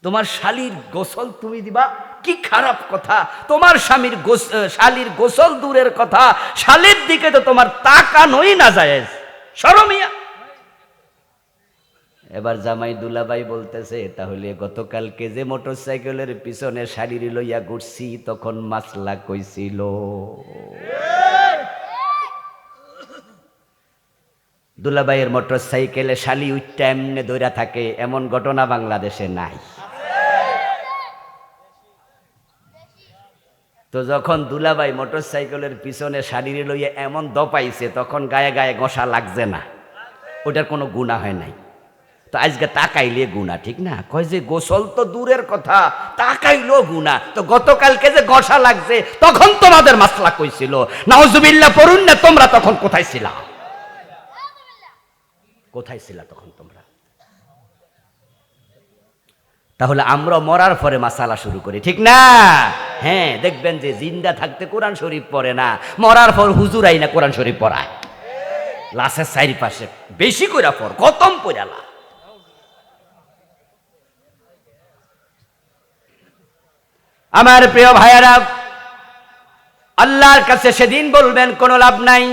তোমার শালির গোসল তুমি দিবা? কি খারাপ কথা! তোমার শালির গোসল দূরের কথা, শালির দিকে তো তোমার তাকানোই না জায়েজ, শরমিয়া। এবার জামাই দুলাভাই বলতেছে তাহলে গতকালকে যে মোটরসাইকেলের পিছনে শাড়ি লইয়া ঘুরছি তখন মাসলা কইছিল? দুলাভাইয়ের মোটরসাইকেলে শালি উইটটা এমনে দৌড়া থাকে এমন ঘটনা বাংলাদেশে নাই। তো যখন দুলাভাই মোটরসাইকেলের পিছনে শাড়ি লইয়া এমন দপাইছে তখন গায়ে গায়ে ঘষা লাগছে না, ওটার কোনো গুনাহ হয় নাই। তো আজকে তাকাইলে গুনাহ, ঠিক না? কয় যে গোসল তো দূরের কথা, তাকাইলো গুনাহ। তো গতকালকে যে ঘষা লাগছে তখন তোমাদের মাসলা কইছিল। নাউজুবিল্লাহ পড়ুন না, তোমরা তখন কোথায় ছিলা? কোথায় ছিলা তখন তোমরা? তাহলে আমরা মরার পরে মাসালা শুরু করি, ঠিক না? হ্যাঁ, দেখবেন যে জিন্দা থাকতে কোরআন শরীফ পড়ে না, মরার পর হুজুর আইনা কোরআন শরীফ পড়ায়। লাশের চারিপাশে বেশি করে পড়, খতম পড়ালা। আমার প্রিয় ভাইয়ারা, আল্লাহর কাছে সেদিন বলবেন কোনো লাভ নাই।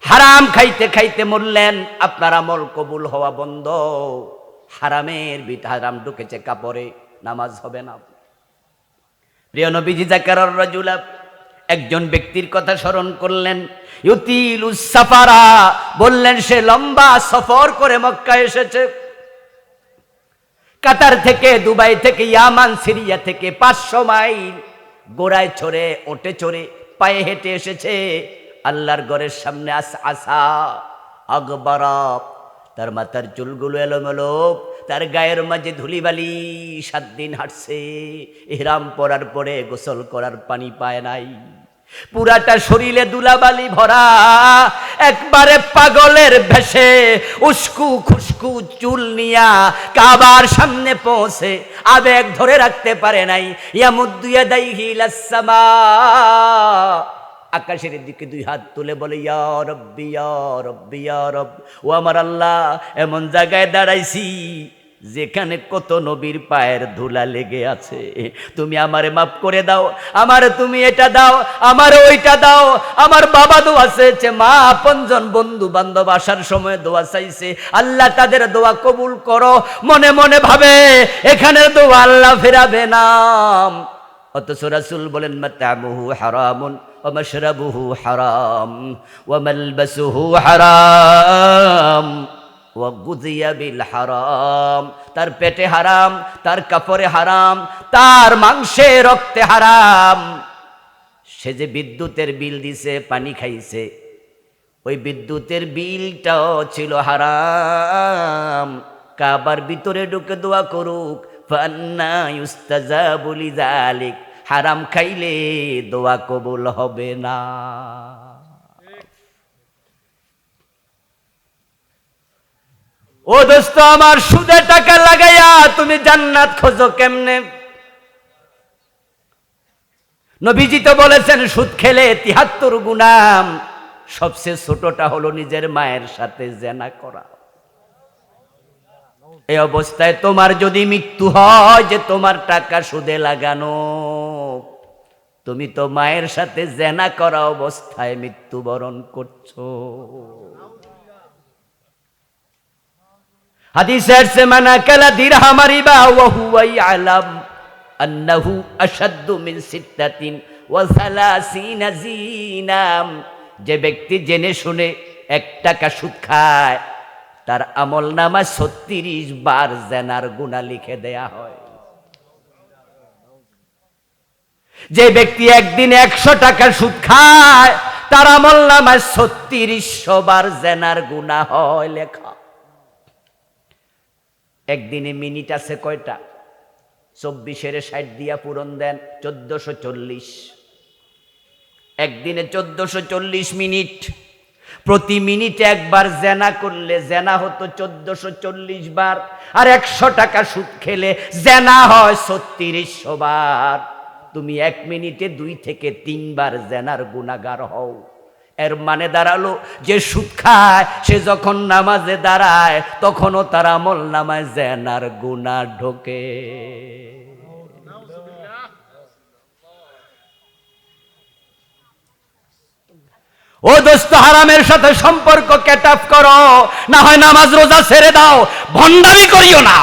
হারাম খাইতে খাইতে মরলেন, আপনার আমল কবুল হওয়া বন্ধ। হারামের হারাম ঢুকেছে কাপড়ে, নামাজ হবে না। প্রিয় নবীজি যাকারার রাজুলা একজন ব্যক্তির কথা স্মরণ করলেন, ইউতিলুস সাফারা, বললেন সে লম্বা সফর করে মক্কা এসেছে। কাতার থেকে, দুবাই থেকে, ইয়ামান, সিরিয়া থেকে 500 মাইল গোড়ায় চড়ে, ওটে চড়ে, পায়ে হেঁটে এসেছে আল্লাহর ঘরের সামনে। আসা আকবরা, তার মাথার চুলগুলো এলোমেলো, তার গায়ের মাঝে ধুলিবালি। 7 দিন হাঁটছে, ইহরাম পরার পরে গোসল করার পানি পায় নাই, পুরাটা শরীরে দুলাবালি ভরা, একবারে পাগলের ভেষে উস্কু খুস্কু চুল নিয়া কাবার সামনে পৌঁছে আবেগ ধরে রাখতে পারে নাই। ইয়ামুদ্দু ইয়াদাইহি ইলাস সামা, আকাশের দিকে 2 হাত তুলে বলে, ইয়া রব্বি ইয়া রব্বি ইয়া রব, ও আমার আল্লাহ, এমন জায়গায় দাঁড়াইছি যেখানে কত নবীর পায়ের ধুলা লেগে আছে, তুমি আমারে মাফ করে দাও, আমারে তুমি এটা দাও, আমারে ওইটা দাও। আমার বাবা দোয়া চেয়েছে, মা আপনজন বন্ধু বান্ধব আসার সময় দোয়া চাইছে, আল্লাহ তাদের দোয়া কবুল করো। মনে মনে ভাবে এখানের দোয়া আল্লাহ ফেরাবে না। অথচ রাসূল বলেন, মাতামুহু হারামুন ওয়া মাশরাবুহু হারাম ওয়া মালবাসুহু হারাম ওয়া গুযিয়া বিল হারাম, তার পেটে হারাম, তার কাপড়ে হারাম, তার মাংসে রক্তে হারাম। সে যে বিদ্যুতের বিল দিছে, পানি খাইছে, ওই বিদ্যুতের বিলটাও ছিল হারাম। কাবার ভিতরে ঢুকে দোয়া করুক, ফান্না ইউস্তাজাবু লিযালিক, হারাম খাইলে দোয়া কবুল হবে না। ও দোস্ত আমার, সুদে টাকা লাগাইয়া তুমি জান্নাত খোঁজো কেমনে? নবীজি তো বলেছেন, সুদ খেলে 73 গুনাহ, সবচেয়ে ছোটটা হলো নিজের মায়ের সাথে জিনা করা। এই অবস্থায় তোমার যদি মৃত্যু হয়, যে তোমার টাকা সুদে লাগানো, তুমি তো মায়ের সাথে জিনা করা অবস্থায় মৃত্যুবরণ করছো। হাদিসে আছে, মান আকালা দিরহাম রিবা ওয়া হুয়া ইয়ালাম আন্নাহু আশাদ্দু মিন সিত্তাতিন ওয়া সালাসিনা জিনাম, যে ব্যক্তি জেনে শুনে 1 টাকা সুদ খায়, তার আমলনামায় 36 বার জিনার গুনাহ লিখে দেয়া হয়। যে ব্যক্তি একদিন 100 টাকা সুদ খায়, তার আমলনামায় 3600 বার জিনার গুনাহ হয় লেখা। একদিনে মিনিট আছে কয়টা? 24 60 দিয়া পূরণ দেন, 1440। একদিনে 1440 মিনিট। প্রতি মিনিটে একবার জেনা করলে জেনা হতো 1440 বার, আর 100 টাকা সুদ খেলে জেনা হয় 3600 বার। তুমি 1 মিনিটে 2 থেকে 3 বার জেনার গুনাহগার হও। এর মানে দাঁড়ালো, যে সুদ খায় সে যখন নামাজে দাঁড়ায়, তখনও তার আমল নামায় জেনার গুনাহ ঢোকে। ও দোস্ত, হারামের সাথে সম্পর্ক কাট অফ করো, না হয় নামাজ রোজা ছেড়ে দাও, ভণ্ডামি করিও না।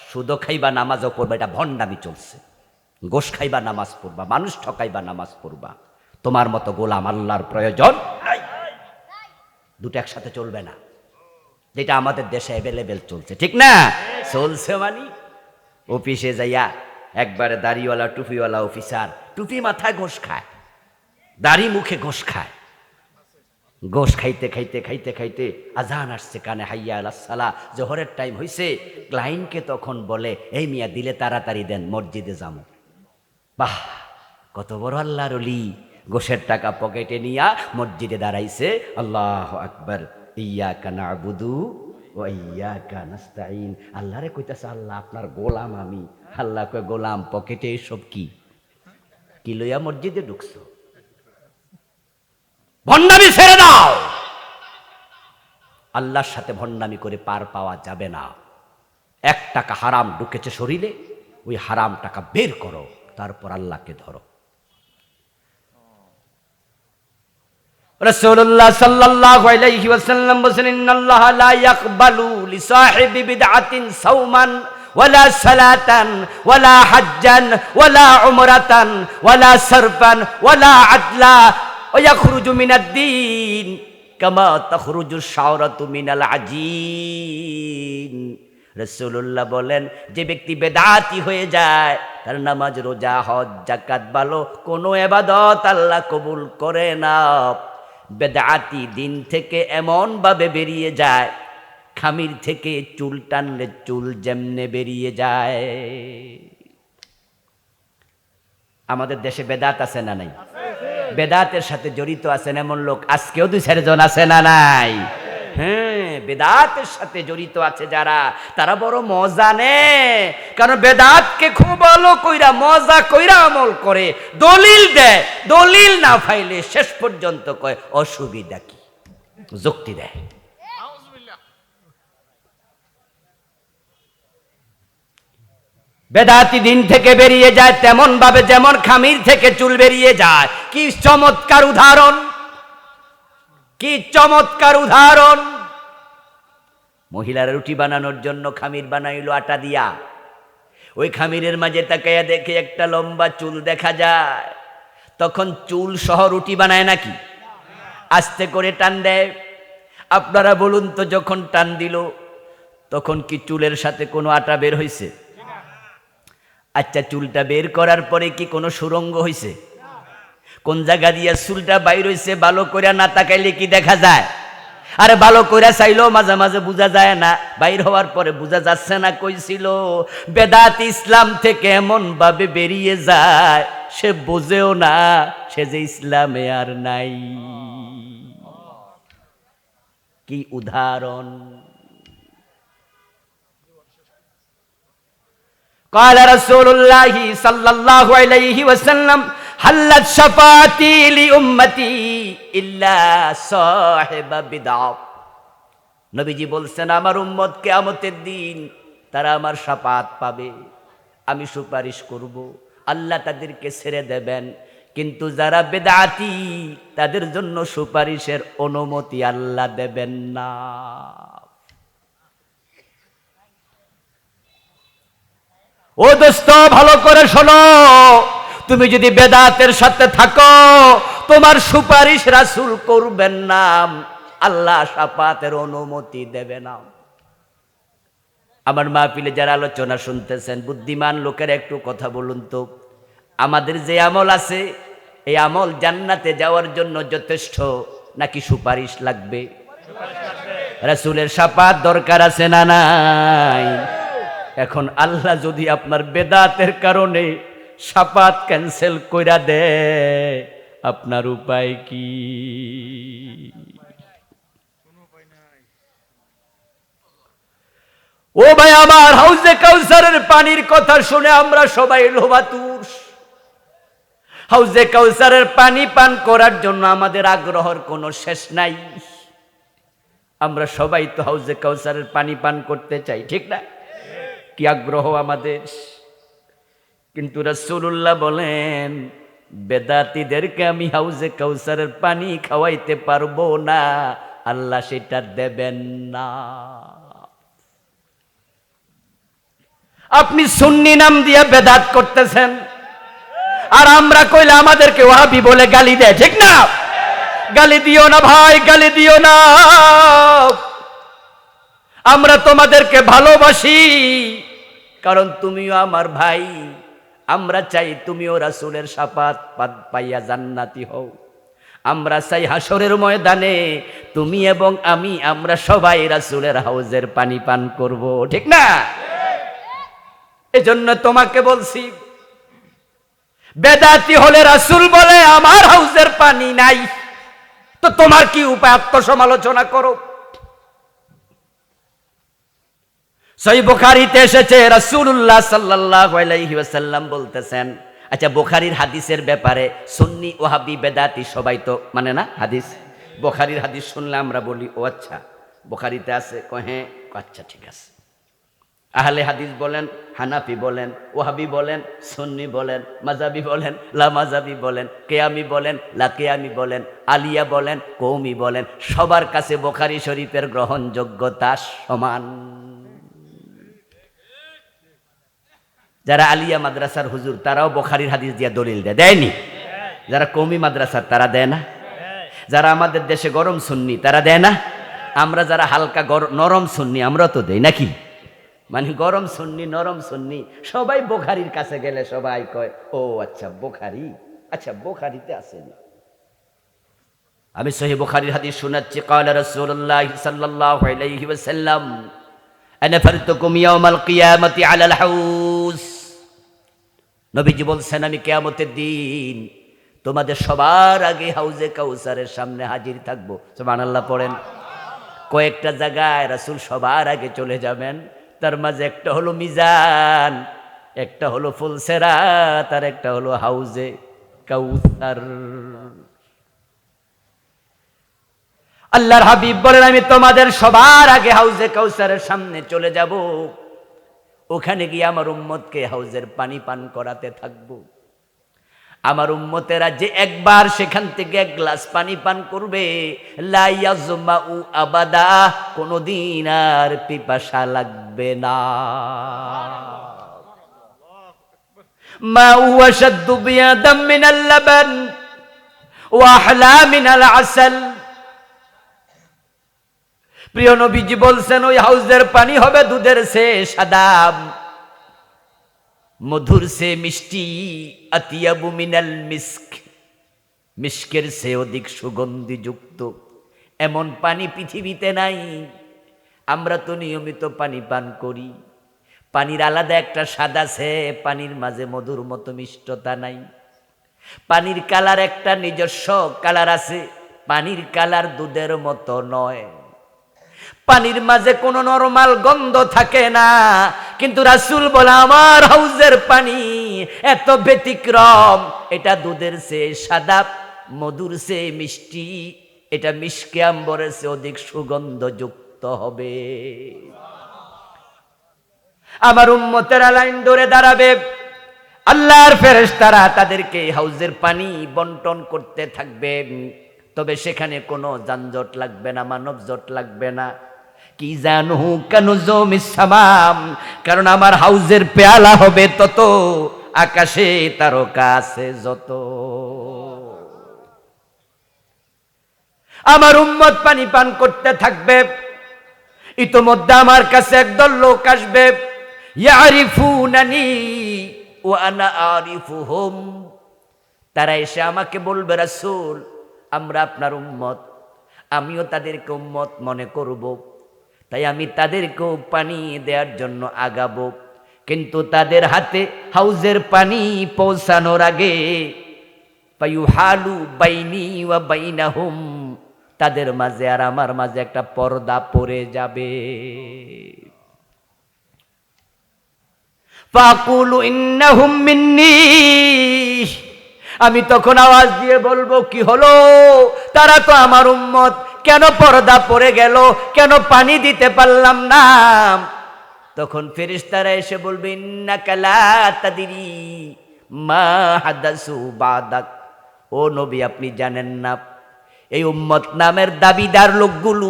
সুদ খাইবা নামাজও পড়বা, এটা ভণ্ডামি চলছে। গোশ খাইবা নামাজ পড়বা, মানুষ ঠকাইবা নামাজ পড়বা, তোমার মতো গোলাম আল্লাহর প্রয়োজন নাই। দুটো একসাথে চলবে না, যেটা আমাদের দেশে অ্যাভেলেবেল চলছে, ঠিক না? চলছে মানে অফিসে যাইয়া একবারে দাড়িওয়ালা টুপিওয়ালা অফিসার টুপি মাথায় ঘোষ খায়, দাড়ি মুখে ঘোষ খায়। গোশ খাইতে খাইতে খাইতে খাইতে আজান আসছে কানে, হাইয়া আলাস সালাহ, জোহরের টাইম হইছে। ক্লায়েন্টকে তখন বলে, এই মিয়া দিলে তাড়াতাড়ি দেন, মসজিদে যাবো। বাহ, কত বড় আল্লাহর ওলি! গোশের টাকা পকেটে নিয়া মসজিদে দাঁড়াইছে। আল্লাহু আকবার, ইয়াকা না'বুদু ওয়া ইয়াকা নাস্তাঈন। আল্লাহরে কইতাছে, আল্লাহ আপনার গোলাম আমি। আল্লাহ কয়, গোলাম পকেটে এসব কি? কি লইয়া মসজিদে ঢুকছো? ভণ্ডামি ছেড়ে দাও। আল্লাহর সাথে ভণ্ডামি করে পার পাওয়া যাবে না। 1 টাকা হারাম ঢুকেছে শরীরে, ওই হারাম টাকা বের করো, তারপর আল্লাহকে ধরো। রাসূলুল্লাহ সাল্লাল্লাহু আলাইহি ওয়াসাল্লাম বলেন, ইন্নাল্লাহা লা ইয়াকবালু লিসাহিবি বিদআতিন সাওমান ওয়ালা সালাতান ওয়ালা হাজ্জান ওয়ালা উমরাতান ওয়ালা সারফান ওয়ালা আদলা ওয়া ইয়াখরুজু মিনাদ-দীন কামা তাখরুজু শাওরাতু মিনাল আজিন। রাসূলুল্লাহ বলেন, যে ব্যক্তি বেদাতি হয়ে যায় তার নামাজ, রোজা, হজ, যাকাত ভালো কোনো ইবাদত আল্লাহ কবুল করে না। বেদাতি দিন থেকে এমন ভাবে বেরিয়ে যায়, খামির থেকে চুল টানলে চুল যেমনে বেরিয়ে যায়। আমাদের দেশে বেদাত আছে না নাই? বেদাতের সাথে জড়িত আছেন এমন লোক আজকেও 2-4 জন আছে না নাই? হ্যাঁ, বেদাতের সাথে জড়িত আছে যারা, তারা বড় মজা নেয়। কারণ বেদাতকে খুব ভালো কইরা মজা কইরা আমল করে, দলিল দেয়, দলিল না পাইলে শেষ পর্যন্ত কয় অসুবিধা কি, যুক্তি দেয়। বেদাতি দিন থেকে বেরিয়ে যায় তেমন ভাবে যেমন খামির থেকে চুল বেরিয়ে যায়। কি চমৎকার উদাহরণ, কি চমৎকার উদাহরণ! মহিলারা রুটি বানানোর জন্য খামির বানাইলো আটা দিয়া। ওই খামিরের মাঝে তাকাইয়া দেখে একটা লম্বা চুল দেখা যায়। তখন চুল সহ রুটি বানায় নাকি? আস্তে করে টান দেয়। আপনারা বলুন তো, যখন টান দিল তখন কি চুলের সাথে কোনো আটা বের হয়েছে? আচ্ছা, চুলটা বের করার পরে কি কোনো সুরঙ্গ হয়েছে? কোন জায়গা দিয়ে চুলটা বাইর হয়েছে ভালো করে না তাকাইলে কি দেখা যায়? আরে ভালো করে চাইলেও মাঝে মাঝে বোঝা যায় না, বাইর হওয়ার পরে বোঝা যাচ্ছে না। কইছিল বেদাত ইসলাম থেকে এমন ভাবে বেরিয়ে যায় সে বোঝেও না সে যে ইসলামে আর নাই। কি উদাহরণ! قال رسول الله صلى الله عليه وسلم حلت شفاعتي لأمتي إلا صاحب بدعة। নবীজি বলছেন, আমার উম্মত কিয়ামতের দিন তারা আমার শাফাত পাবে, আমি সুপারিশ করব, আল্লাহ তাদেরকে ছেড়ে দেবেন। কিন্তু যারা বেদাতি তাদের জন্য সুপারিশের অনুমতি আল্লাহ দেবেন না। ও দোস্ত, ভালো করে শোনো, তুমি যদি বেদাতের সাথে থাকো তোমার সুপারিশ রাসূল করবেন না, আল্লাহ শাফাতের অনুমতি দেবে না। আমার মাহফিলে যারা আলোচনা শুনতেছেন, বুদ্ধিমান লোকের একটু কথা বলুন তো, আমাদের যে আমল আছে এই আমল জান্নাতে যাওয়ার জন্য যথেষ্ট নাকি সুপারিশ লাগবে? রাসূলের শাফাত দরকার আছে না নাই? এখন আল্লাহ যদি আপনার বেদাতের কারণে শাফাত ক্যান্সেল কইরা দেয়, আপনার উপায় কি? ও ভাই আমার, হাউজে কাউসারের পানির কথা শুনে আমরা সবাই লোভাতুর। হাউজে কাউসারের পানি পান করার জন্য আমাদের আগ্রহের কোনো শেষ নাই। আমরা সবাই তো হাউজে কাউসারের পানি পান করতে চাই, ঠিক না? কি আগ্রহ আমাদের! কিন্তু রাসূলুল্লাহ বলেন, বেদাতীদেরকে আমি হাউজে কাউসারের পানি খাওয়াইতে পারবো না, আল্লাহ সেটা দেবেন না। আপনি সুন্নি নাম দিয়ে বেদাত করতেছেন, আর আমরা কইলে আমাদেরকে ওয়াহাবি বলে গালি দেয়, ঠিক না? গালি দিও না ভাই, গালি দিও না। আমরা তোমাদেরকে ভালোবাসি কারণ তুমিও আমার ভাই। আমরা চাই তুমিও রাসূলের শাফাত পাইয়া জান্নাতি হও। আমরা চাই হাসরের ময়দানে তুমি এবং আমি, আমরা সবাই রাসূলের হাউজের পানি পান করব, ঠিক না? এজন্য তোমাকে বলছি, বেদাতি হলে রাসূল বলে আমার হাউজের পানি নাই, তো তোমার কি উপায়? আত্মসমালোচনা করো। সহিহ বুখারীতে এসেছে, রাসূলুল্লাহ সাল্লাল্লাহু আলাইহি ওয়াসাল্লাম বলতেছেন, আচ্ছা বুখারীর হাদিসের ব্যাপারে সুন্নি ওয়াহাবি বেদাতি সবাই তো মানে না হাদিস। বুখারীর হাদিস শুনলে আমরা বলি ও আচ্ছা বুখারীতে আছে, হ্যাঁ, আচ্ছা ঠিক আছে। আহলে হাদিস বলেন, হানাফি বলেন, ওয়াহাবি বলেন, সুন্নি বলেন, মাযহাবি বলেন, লা মাযহাবি বলেন, কেয়ামি বলেন, লা কেয়ামি বলেন, আলিয়া বলেন, কওমি বলেন, সবার কাছে বুখারী শরীফের গ্রহণযোগ্যতা সমান। যারা আলিয়া মাদ্রাসার হুজুর তারাও বুখারীর হাদিস দিয়ে দলিল দেয়নি? যারা কওমি মাদ্রাসার তারা দেয় না? যারা আমাদের দেশে গরম সুন্নি তারা দেয় না? আমরা যারা হালকা নরম সুন্নি আমরা তো দেই নাকি? মানে গরম সুন্নি নরম সুন্নি সবাই বুখারীর কাছে গেলে সবাই কয় ও আচ্ছা বুখারী, আচ্ছা বুখারীতে আছেন। আমি সহিহ বুখারীর হাদিস শোনাচ্ছি, ক্বালা রাসূলুল্লাহ সাল্লাল্লাহু আলাইহি ওয়াসাল্লাম আনা ফারতুকুম ইয়াউমাল কিয়ামাতি আলাল হাউজ। নবীজি বলছেন আমি কিয়ামতের দিন তোমাদের সবার আগে হাউজে কাউসারের সামনে হাজির থাকবো। সুবহানাল্লাহ পড়েন। কয়েকটা জায়গায় রাসূল সবার আগে চলে যাবেন, তার মাঝে একটা হলো মিজান, একটা হলো ফুলসেরাত, আর একটা হলো হাউজে কাউসার। আল্লাহর হাবিব বলেন আমি তোমাদের সবার আগে হাউজে কাউসারের সামনে চলে যাব, ওখানে গিয়ে আমার উম্মতকে হাউজের পানি পান করাতে থাকবো। আমার উম্মতেরা যে একবার সেখান থেকে এক গ্লাস পানি পান করবে, লা ইয়াজমাউ আবাদা, কোনদিন আর পিপাসা লাগবে না। মা হুয়া শাদ্দু বিয়াদাম মিনাল লাবান ওয়া আহলা মিনাল আসাল। প্রিয় নবীজি বলছেন ওই হাউজের পানি হবে দুধের চেয়ে সাদা, মধুর সে মিষ্টি, আতিয়াবু মিনাল মিস্ক, মিস্কের সে অধিক সুগন্ধিযুক্ত। এমন পানি পৃথিবীতে নাই। আমরা তো নিয়মিত পানি পান করি, পানির আলাদা একটা স্বাদ আছে, পানির মাঝে মধুর মতো মিষ্টতা নাই। পানির কালার একটা নিজস্ব কালার আছে, পানির কালার দুধের মতো নয়। পানির মাঝে কোনো নরমাল গন্ধ থাকে না, কিন্তু রাসূল বলে আমার হাউজের পানি এত ব্যতিক্রম, এটা দুধের চেয়ে সাদা, মধুর চেয়ে মিষ্টি, এটা মিশকে আম্বরের চেয়ে অধিক সুগন্ধযুক্ত হবে। আমার উম্মতেরা লাইন ধরে দাঁড়াবে, আল্লাহর ফেরেশতারা তাদেরকে হাউজের পানি বন্টন করতে থাকবে। তবে সেখানে কোনো যানজট লাগবে না, মানব জট লাগবে না। কি জানু কানুজুমিস সামাম, কারণ আমার হাউজের পেয়ালা হবে তত, আকাশে তারকা আছে যত। আমার উম্মত পানি পান করতে থাকবে, ইতোমধ্যে আমার কাছে একদল লোক আসবে, ইয়ারিফুনানি ওয়া আনা আরিফুহুম। তারা এসে আমাকে বলবে রাসূল আমরা আপনার উম্মত, আমিও তাদেরকে উম্মত মনে করব, তাই আমি তাদেরকেও পানি দেওয়ার জন্য আগাবো। কিন্তু তাদের হাতে হাউজের পানি পৌঁছানোর আগে ফায়ুহালু বাইনি ওয়া বাইনাহুম, তাদের মাঝে আর আমার মাঝে একটা পর্দা পড়ে যাবে। ফাকুলু ইন্নাহুম মিন্নি, আমি তখন আওয়াজ দিয়ে বলবো কি হলো, তারা তো আমার উম্মত, কেন পর্দা পড়ে গেল, কেন পানি দিতে পারলাম না? তখন ফেরেশতারা এসে বলবে ইন্নাকা লা তাদরি মা হাদাসু বাদাক, ও নবী আপনি জানেন না এই উম্মত নামের দাবিদার লোকগুলো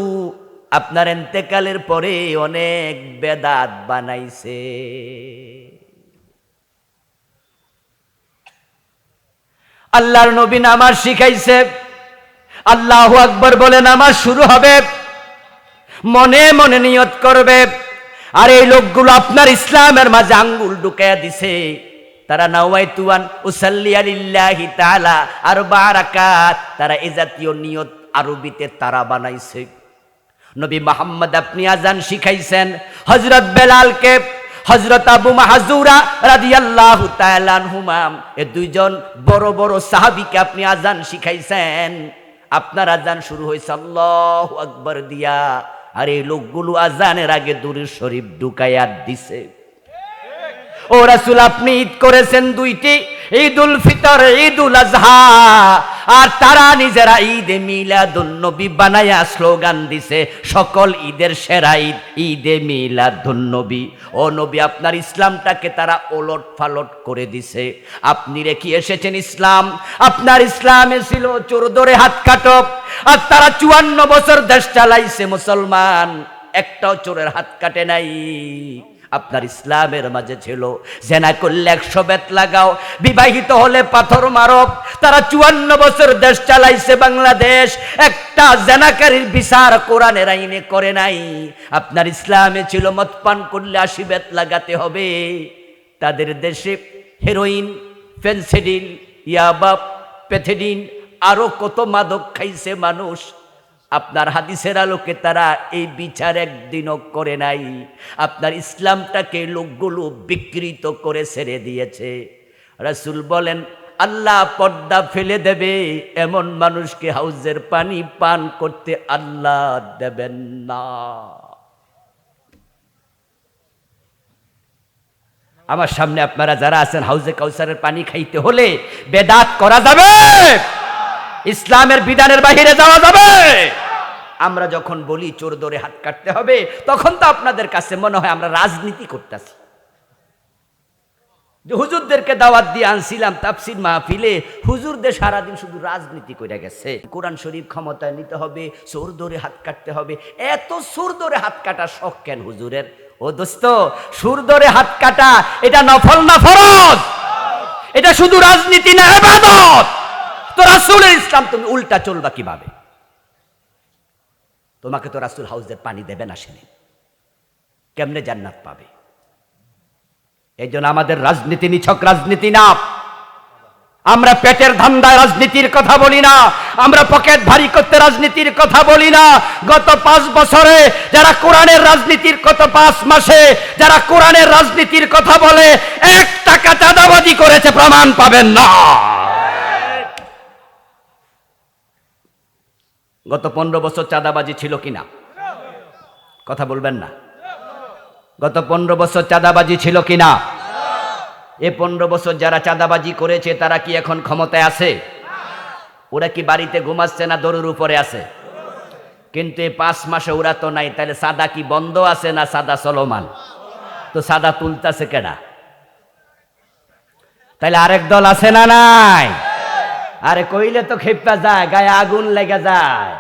আপনার ইন্তেকালের পরে অনেক বেদাত বানাইছে। আল্লাহর নবী নামাজ শিখাইছে, আল্লাহু আকবার বলে নামাজ শুরু হবে, মনে মনে নিয়ত করবে। আর এই লোকগুলো আপনার ইসলামের মাঝে আঙ্গুল ঢুকাইয়া দিছে। তারা নাওয়াইতু আন উসাল্লিয়া লিল্লাহি তাআলা আরবা রাকাত, তারা এই জাতীয় নিয়ত আরবিতে তারা বানাইছে। নবী মুহাম্মদ আপনি আজান শিখাইছেন হযরত বেলালকে, হযরত আবু মাহজুরা রাদিয়াল্লাহু তাআলা আনহুমা, এই দুইজন বড় বড় সাহাবীকে আপনি আজান শিখাইছেন। আপনার আজান শুরু হয়েছে আল্লাহু আকবার দিয়া, আর এই লোকগুলো আজানের আগে দুরূদ শরীফ ঢুকাইয়া দিছে। ও রাসূল আপনি ঈদ করেছেন দুইটি, ঈদুল ফিতর, ঈদুল আজহা। আর তারা নিজেরা ঈদে মিলাদুন্নবী বানায়া স্লোগান দিছে, সকল ঈদের সেরা ঈদ ঈদে মিলাদুন্নবী। ও নবী, আপনার ইসলামটাকে তারা ওলট পালট করে দিছে। আপনি রেখে এসেছেন ইসলাম, আপনার ইসলামে ছিল চোর ধরে হাত কাটো, আর তারা 54 বছর দেশ চালাইছে মুসলমান, একটাও চোরের হাত কাটে নাই। আপনার ইসলামের মাঝে ছিল জেনা করলে 100 বেত লাগাও, বিবাহিত হলে পাথর মারো। তারা 54 বছর দেশ চালাইছে বাংলাদেশ, একটা জেনাকারীর বিচার কোরআনের আইনে করে নাই। আপনার ইসলামে ছিল মদ পান করলে 80 বেত লাগাতে হবে। তাদের দেশে হেরোইন, ফেন্সিডিল, ইয়াবা, প্যাথেডিন, আরো কত মাদক খাইছে মানুষ। আপনার হাদিসের আলোকে তারা এই বিচার একদিনও করে নাই। আপনার ইসলামটাকে লোকগুলো বিকৃত করে ছেড়ে দিয়েছে। রাসূল বলেন, আল্লাহ পর্দা ফেলে দেবে এমন মানুষকে হাউজের পানি পান করতে আল্লাহ দেবেন না। আমার সামনে আপনারা যারা আছেন, হাউজে কাউসারের পানি খাইতে হলে বেদাত করা যাবে, ইসলামের বিধানের বাহিরে যাওয়া যাবে। আমরা যখন বলি চোর ধরে হাত কাটতে হবে, তখন তো আপনাদের কাছে মনে হয় আমরা রাজনীতি করতেছি। যে হুজুরদেরকে দাওয়াত দিয়ে আনছিলাম তাফসীর মাহফিলে, হুজুরদের সারাদিন শুধু রাজনীতি করে গেছে। কোরআন শরীফ ক্ষমতায় নিতে হবে, চোর ধরে হাত কাটতে হবে। এত চোর ধরে হাত কাটার শখ কেন হুজুরের? ও দোস্ত, চোর ধরে হাত কাটা এটা নফল না ফরজ? এটা শুধু রাজনীতি না, ইবাদত। তো রাসূলের ইসলাম তুমি উল্টা চলবা কিভাবে? তোমাকে তো রাসূল হাউজের পানি দেবেন আসেনি, কেমনে জান্নাত পাবে? এই জন্য আমাদের রাজনীতি নিছক রাজনীতি না। আমরা পেটের ধান্দায় রাজনীতির কথা বলি না, আমরা পকেট ভারী করতে রাজনীতির কথা বলি না। গত 5 বছরে যারা কোরআনের রাজনীতির, গত 5 মাসে যারা কোরআনের রাজনীতির কথা বলে, 1 টাকা চাঁদাবাজি করেছে প্রমাণ পাবেন না। গত 15 বছর চাঁদাবাজি ছিল কিনা? কথা বলবেন না। গত 15 বছর চাঁদাবাজি ছিল কিনা? এই 15 বছর যারা চাঁদাবাজি করেছে তারা কি এখন ক্ষমতায় আছে? ওরা কি বাড়িতে ঘুমাচ্ছে না দড়ির উপরে আছে? কিন্তু এই 5 মাসে ওরা তো নাই। তাহলে সাদা কি বন্ধ আছে না সাদা চলমান? তো সাদা তুলতাছে কেডা? তাহলে আরেক দল আছে না নাই? আরে কইলে তো খেপা যায়, গায়ে আগুন লেগে যায়।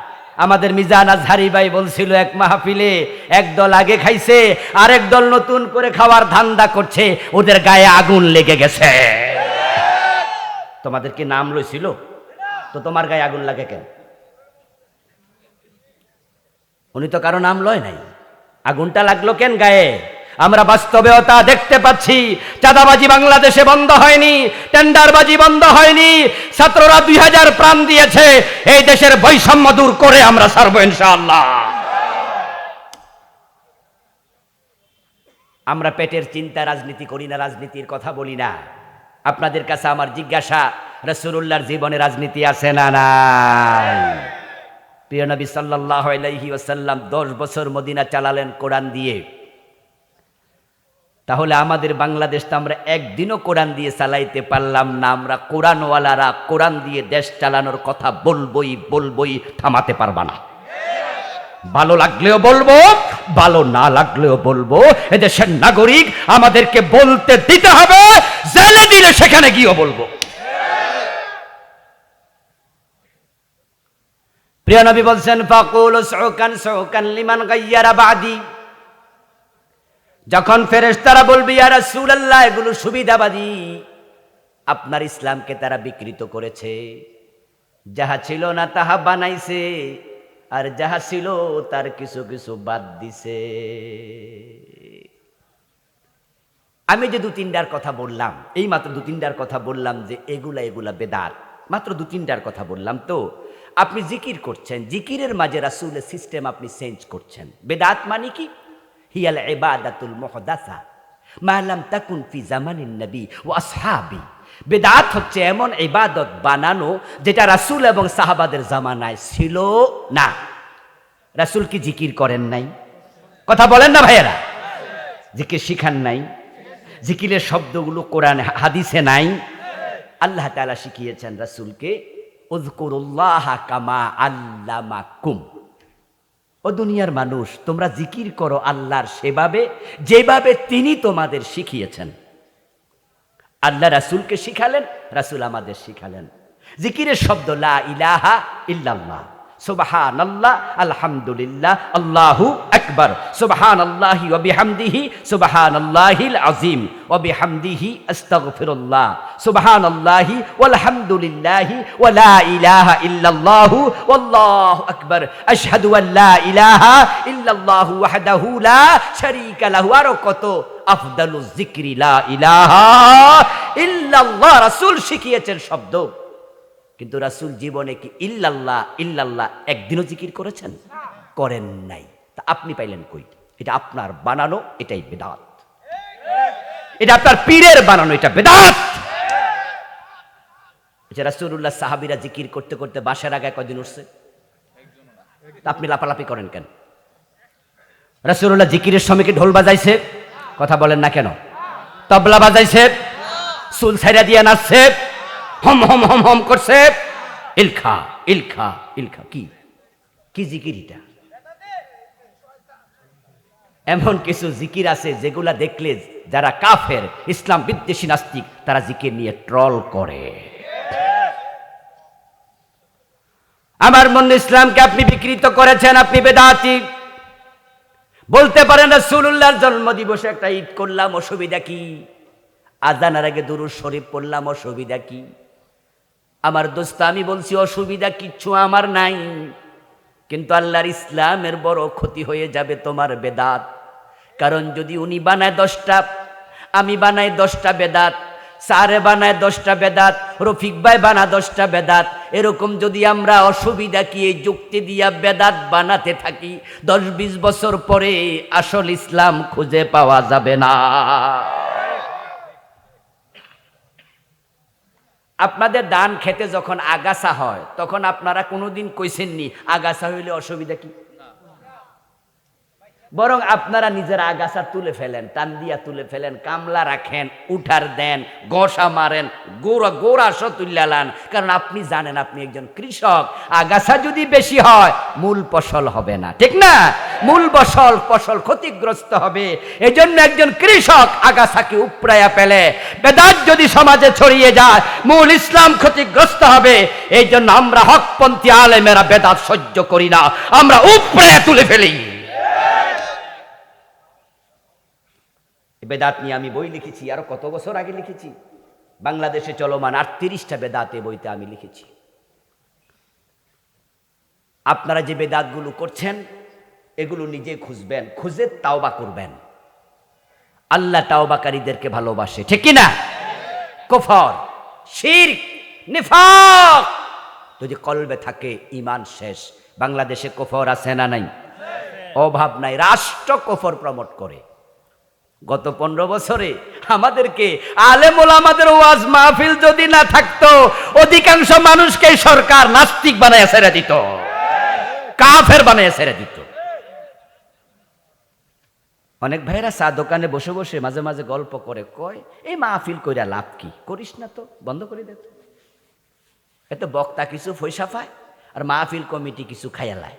আমাদের মিজান আজহারি ভাই বলছিল এক মাহফিলে, এক দল আগে খাইছে, আরেক দল নতুন করে খাওয়ার ধান্দা করছে, ওদের গায়ে আগুন লেগে গেছে। তোমাদের কি নাম লইছিল? তো তোমার গায়ে আগুন লাগে কেন? উনি তো কারো নাম লয় নাই, আগুনটা লাগলো কেন গায়ে? আমরা বাস্তবেও দেখতে পাচ্ছি। চাঁদাবাজি বাংলাদেশে বন্ধ হয়নি, টেন্ডারবাজি বন্ধ হয়নি। ছাত্ররা 2000 প্রাণ দিয়েছে। এই দেশের বৈষম্য দূর করে আমরা ছাড়বো ইনশাআল্লাহ। আমরা পেটের চিন্তা রাজনীতি করি না, রাজনীতির কথা বলি না। আপনাদের কাছে আমার জিজ্ঞাসা, রাসূলুল্লাহর জীবনে রাজনীতি আছে না নাই? প্রিয় নবী সাল্লাল্লাহু আলাইহি ওয়াসাল্লাম 10 বছর মদিনা চালালেন কোরআন দিয়ে। তাহলে আমাদের বাংলাদেশ তো আমরা একদিনও কোরআন দিয়ে চালাইতে পারলাম না। আমরা কোরআনওয়ালারা কোরআন দিয়ে দেশ চালানোর কথা বলবই, থামাতে পারবা না। ভালো লাগলেও বলবো, ভালো না লাগলেও বলবো। এদেশের নাগরিক, আমাদেরকে বলতে দিতে হবে। জেলে দিলে সেখানে গিয়েও বলবো। প্রিয় নবী বলছেন, ফাকুলু সুকান লিমান গায়্যারা বাদি। যখন ফেরেশতারা বলবে ইয়া রাসূলুল্লাহ, এগুলো সুবিধাবাদী, আপনার ইসলামকে তারা বিকৃত করেছে, যাহা ছিল না তাহা বানাইছে, আর যাহা ছিল তার কিছু কিছু বাদ দিছে। আমি যে 2-3টার কথা বললাম, এই মাত্র 2-3টার কথা বললাম যে এগুলা বেদাত, মাত্র 2-3টার কথা বললাম। তো আপনি জিকির করছেন, জিকিরের মাঝে রাসূলের সিস্টেম আপনি চেঞ্জ করছেন। বেদাত মানে কি? হিয়াল ইবাদাতুল মুহদাসা মা লাম তাকুন ফি জামানিন নবী ওয়া আসহাবি। বেদাত হচ্ছে এমন ইবাদত বানানো যেটা রাসূল এবং সাহাবাদের জামানায় ছিল না। রাসূল কি জিকির করেন নাই? কথা বলেন না ভাইয়েরা? জিকির শিখান নাই? জিকিরের শব্দগুলো কোরআনে হাদিসে নাই? আল্লাহ তাআলা শিখিয়েছেন রাসূলকে উযকুরুল্লাহ কামা আল্লামাকুম। ও দুনিয়ার মানুষ, তোমরা জিকির করো আল্লাহর সেভাবে যেভাবে তিনি তোমাদের শিখিয়েছেন। আল্লাহ রাসূলকে শিখালেন, রাসূল আমাদের শিখালেন। জিকিরের শব্দ লা ইলাহা ইল্লাল্লাহ, সুবহানাল্লাহ, আলহামদুলিল্লাহ, আল্লাহু আকবার, সুবহানাল্লাহি ওয়া বিহামদিহি সুবহানাল্লাহিল আযীম ওয়া বিহামদিহি আস্তাগফিরুল্লাহ, সুবহানাল্লাহি ওয়াল হামদুলিল্লাহি ওয়া লা ইলাহা ইল্লাল্লাহু ওয়াল্লাহু আকবার, আশহাদু আল লা ইলাহা ইল্লাল্লাহু ওয়াহদাহু লা শারীকা লাহু। আর কত আফদালুজ যিকরি লা ইলাহা ইল্লাল্লাহ রাসূল শিখিয়েছেন শব্দ। কিন্তু রাসূল জীবনে কি ইল্লাল্লাহ ইল্লাল্লাহ একদিনও জিকির করেছেন? করেন নাই। তা আপনি পাইলেন কই? এটা আপনার বানানো, এটাই বেদাত। এটা আপনার পীরের বানানো, এটা বেদাত। রাসূলুল্লাহ সাহাবীরা জিকির করতে করতে বাসার আগে কয়দিন উঠছে? তা আপনি লাপালাপি করেন কেন? রাসূলুল্লাহ জিকিরের সময় কি ঢোল বাজাইছে? কথা বলেন না কেন? তবলা বাজাইছে? চুল ছাইরা দিয়ে নাচছে? হম হম হম হম করছে? ইলখা ইলখা ইলখা কি কি জিকির এটা? এমন কিছু জিকির আছে যেগুলা দেখলে যারা কাফের, ইসলাম বিদ্বেষী নাস্তিক, তারা জিকির নিয়ে ট্রল করে। আমার মনে ইসলামকে আপনি বিকৃত করেছেন, আপনি বেদাতি। বলতে পারেন রাসূলুল্লাহর জন্মদিবসে একটা ঈদ করলাম, অসুবিধা কি? আজানের আগে দুরূদ শরীফ পড়লাম, অসুবিধা কি? আমার দোস্ত, আমি বলছি অসুবিধা কিচ্ছু আমার নাই, কিন্তু আল্লাহর ইসলামের বড় ক্ষতি হয়ে যাবে তোমার বেদাত। কারণ যদি উনি বানায় 10টা, আমি বানাই 10টা বেদাত, সারে বানায় 10টা বেদাত, রফিক ভাই বানা 10টা বেদাত, এরকম যদি আমরা অসুবিধা কি এই যুক্তি দিয়া বেদাত বানাতে থাকি, 10-20 বছর পরে আসল ইসলাম খুঁজে পাওয়া যাবে না। আপনাদের ধান খেতে যখন আগাছা হয়, তখন আপনারা কোনোদিন কইছেননি আগাছা হইলে অসুবিধা কি? বরং আপনারা নিজের আগাছা তুলে ফেলেন, টান দিয়া তুলে ফেলেন, কামলা রাখেন, উঠার দেন, গোসা মারেন, গোড়াশো তুল্লালান। কারণ আপনি জানেন আপনি একজন কৃষক, আগাছা যদি বেশি হয় মূল ফসল হবে না, ঠিক না? মূল ফসল ক্ষতিগ্রস্ত হবে। এজন্য একজন কৃষক আগাছাকে উপড়াইয়া ফেলে। বেদাত যদি সমাজে ছড়িয়ে যায়, মূল ইসলাম ক্ষতিগ্রস্ত হবে। এই জন্য আমরা হকপন্থী আলেমেরা বেদাত সহ্য করি না, আমরা উপড়াইয়া তুলে ফেলি। বেদাত নিয়ে আমি বই লিখেছি, আরো কত বছর আগে লিখেছি। বাংলাদেশে চলমান 38টা বেদাতে বইতে আমি লিখেছি। আপনারা যে বেদাতগুলো করছেন, এগুলো নিজে খুঁজবেন, খুঁজে তাওবা করবেন। আল্লাহ তাওবাকারীদেরকে ভালোবাসে, ঠিক কি না? কুফর, শিরক, নিফাক যদি কলবে থাকে, ঈমান শেষ। বাংলাদেশে কুফর আছে না নাই? অভাব নাই। রাষ্ট্র কুফর প্রমোট করে। গত 15 বছরে আমাদেরকে আলেম ওলামাদের ওয়াজ মাহফিল যদি না থাকতো, অধিকাংশ মানুষকে সরকার নাস্তিক বানায় ছেড়ে দিত, কাফের বানায় ছেড়ে দিত। অনেক ভাইরা চা দোকানে বসে বসে মাঝে মাঝে গল্প করে, কয় এই মাহফিল কইরা লাভ কি? করিস না তো, বন্ধ করে দে। এত বক্তা কিছু পয়সা পায় আর মাহফিল কমিটি কিছু খাইয়ালায়।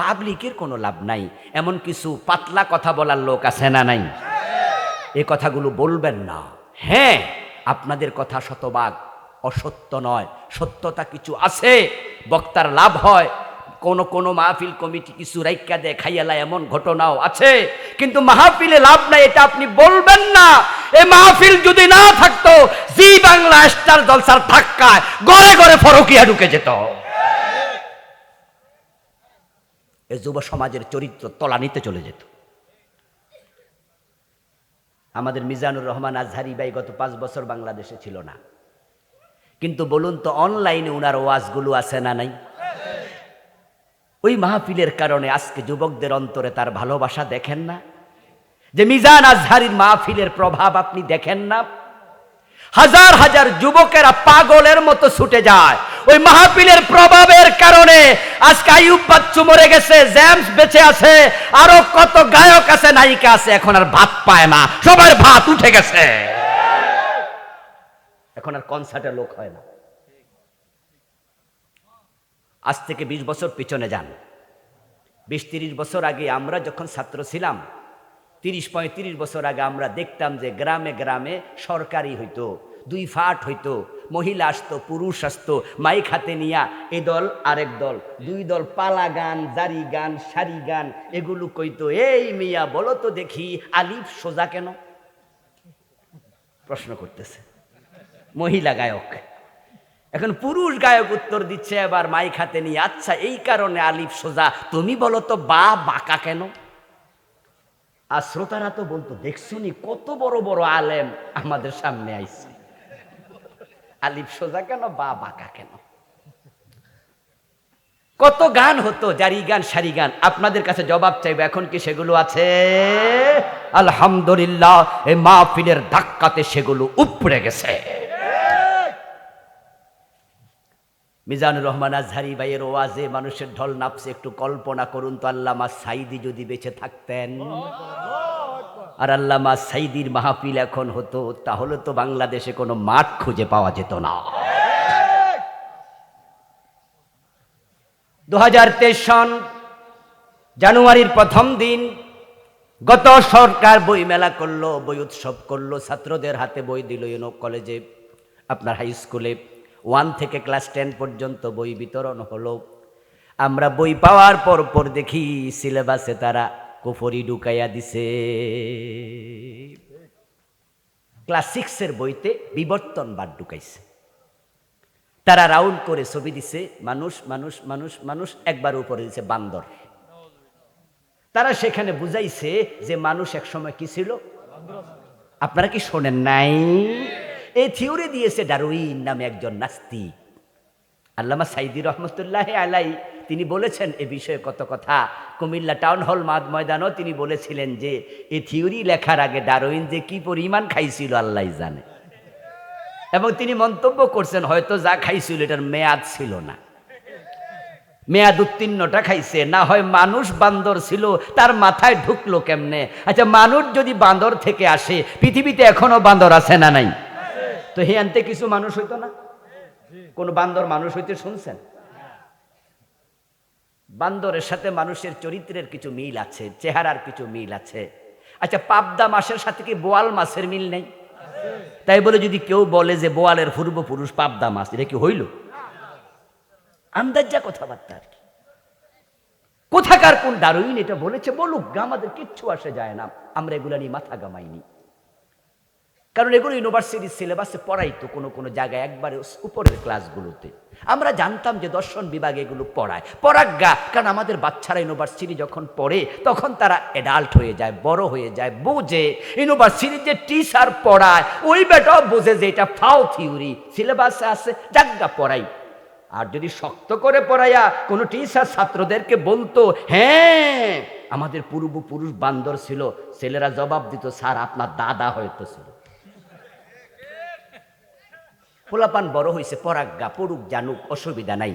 পাবলিকের কোনো লাভ নাই। এমন কিছু পাতলা কথা বলার লোক আছে না নাই? এ কথাগুলো বলবেন না। হ্যাঁ, আপনাদের কথা শতভাগ অসত্য নয়, সত্যতা কিছু আছে। বক্তার লাভ হয়, কোন কোন মাহফিল কমিটি কিছু রাইকা দেয়, খাইয়ালায়, এমন ঘটনাও আছে। কিন্তু মাহফিলে লাভ নাই, এটা আপনি বলবেন না। এই মাহফিল যদি না থাকতো, জি বাংলা স্টার জলসার ধাক্কায় ঘরে ঘরে ফরকিয়া ঢুকে যেত। এই যুব সমাজের চরিত্র তলানিতে চলে যেত। আমাদের মিজানুর রহমান আজহারি ভাই গত 5 বছর বাংলাদেশে ছিল না, কিন্তু বলুন তো অনলাইনে উনার ওয়াজগুলো আছে না নাই? ওই মাহফিলের কারণে আজকে যুবকদের অন্তরে তার ভালোবাসা দেখেন না? যে মিজান আজহারির মাহফিলের প্রভাব আপনি দেখেন না? হাজার হাজার যুবকেরা পাগলের মতো ছুটে যায় ওই মাহফিলের প্রভাবের কারণে। আজকে আইয়ুব বাচ্চু মরে গেছে, জেমস বেঁচে আছে, আরো কত গায়ক আছে, নায়িকা আছে, এখন আর ভাত পায় না, সবার ভাত উঠে গেছে। এখন আর কনসার্টে লোক হয় না। আজ থেকে 20 বছর পিছনে যান। 20-30 বছর আগে আমরা যখন ছাত্র ছিলাম, 30-35 বছর আগে আমরা দেখতাম যে গ্রামে গ্রামে সরকারি হইতো, 2 ফাট হইতো, মহিলা আসতো, পুরুষ আসতো, মাইক হাতে নিয়া এ দল আরেক দল, 2 দল পালা গান, জারি গান, সারি গান এগুলো কইতো। এই মিয়া বলো তো দেখি আলিফ সোজা কেন? প্রশ্ন করতেছে মহিলা গায়ক। এখন পুরুষ গায়ক উত্তর দিচ্ছে এবার মাইক হাতে নিয়ে, আচ্ছা এই কারণে আলিফ সোজা, তুমি বলো তো বা বাঁকা কেন? আর শ্রোতারা তো বলতো, দেখছুনি কত বড় বড় আলেম আমাদের সামনে আইছে, আলিফ সোজা কেন বা বাঁকা কেন? কত গান হতো, জারি গান, সারি গান। আপনাদের কাছে জবাব চাইবে, এখন কি সেগুলো আছে? আলহামদুলিল্লাহ, এই মাহফিলের ধাক্কাতে সেগুলো উপড়ে গেছে। মিজানুর রহমান আজহারি ভাইয়ের ওয়াজে মানুষের ঢল নাপছে। একটু কল্পনা করুন তো, আল্লামা সাইদি যদি বেঁচে থাকতেন আর আল্লামা সাইদির মাহফিল এখন হতো, তাহলে তো বাংলাদেশে কোনো মাঠ খুঁজে পাওয়া যেত না। 2023 সন জানুয়ারির প্রথম দিন গত সরকার বই মেলা করলো, বই উৎসব করলো, ছাত্রদের হাতে বই দিল। কলেজে, আপনার হাই স্কুলে 1 থেকে ক্লাস 10 পর্যন্ত বই বিতরণ হলো। আমরা বই পাওয়ার পর দেখি সিলেবাসে তারা কুফরি ঢুকাইয়া দিছে। ক্লাস 6-এর বইতে বিবর্তনবাদ ঢুকাইছে। তারা রাউন্ড করে ছবি দিছে, মানুষ মানুষ মানুষ মানুষ, একবার উপরে দিছে বান্দর। তারা সেখানে বুঝাইছে যে মানুষ একসময় কি ছিল? আপনারা কি শোনেন নাই? এই থিওরি দিয়েছে ডারউইন নামে একজন নাস্তিক। আল্লামা সাইদি রহমতুল্লাহ আলাই তিনি বলেছেন এ বিষয়ে কত কথা। কুমিল্লা টাউন হল ময়দানও তিনি বলেছিলেন যে এই থিওরি লেখার আগে ডারউইন যে কি পরিমাণ খাইছিল আল্লাহ জানে। এবং তিনি মন্তব্য করছেন, হয়তো যা খাইছিল এটার মেয়াদ ছিল না, মেয়াদ উত্তীর্ণটা খাইছে। না হয় মানুষ বান্দর ছিল, তার মাথায় ঢুকলো কেমনে? আচ্ছা, মানুষ যদি বান্দর থেকে আসে, পৃথিবীতে এখনো বান্দর আছে না নাই? তো হিয়ান্তে কিছু মানুষ হইতো না? কোন বান্দর মানুষ হইতে শুনছেন? বান্দরের সাথে মানুষের চরিত্রের কিছু মিল আছে, চেহারার কিছু মিল আছে। আচ্ছা, পাবদা মাছের সাথে কি বোয়াল মাছের মিল নেই? তাই বলে যদি কেউ বলে যে বোয়ালের পূর্বপুরুষ পাবদা মাছ, এটা কি হইল? আন্দাজা কথাবার্তা আর কি। কোথাকার কোন ডারউইন এটা বলেছে, বলুক, আমাদের কিচ্ছু আসে যায় না, আমরা এগুলা নিয়ে মাথা গামাইনি। কারণ এগুলো ইউনিভার্সিটির সিলেবাসে পড়াইতো কোনো কোনো জায়গায়, একবারে উপরের ক্লাসগুলোতে। আমরা জানতাম যে দর্শন বিভাগে এগুলো পড়ায়, পড়াজ্ঞা। কারণ আমাদের বাচ্চারা ইউনিভার্সিটি যখন পড়ে তখন তারা অ্যাডাল্ট হয়ে যায়, বড় হয়ে যায়, বোঝে। ইউনিভার্সিটির যে টিচার পড়ায় ওই বেটাও বোঝে যে এটা ফাও থিওরি, সিলেবাসে আছে, জাগা পড়াই। আর যদি শক্ত করে পড়াইয়া কোনো টিচার ছাত্রদেরকে বলতো, হ্যাঁ আমাদের পূর্বপুরুষ বান্দর ছিল, ছেলেরা জবাব দিত, স্যার আপনার দাদা হয়তো ছিল। পোলাপান বড় হয়েছে, পরাজ্ঞা, পড়ুক, জানুক, অসুবিধা নাই।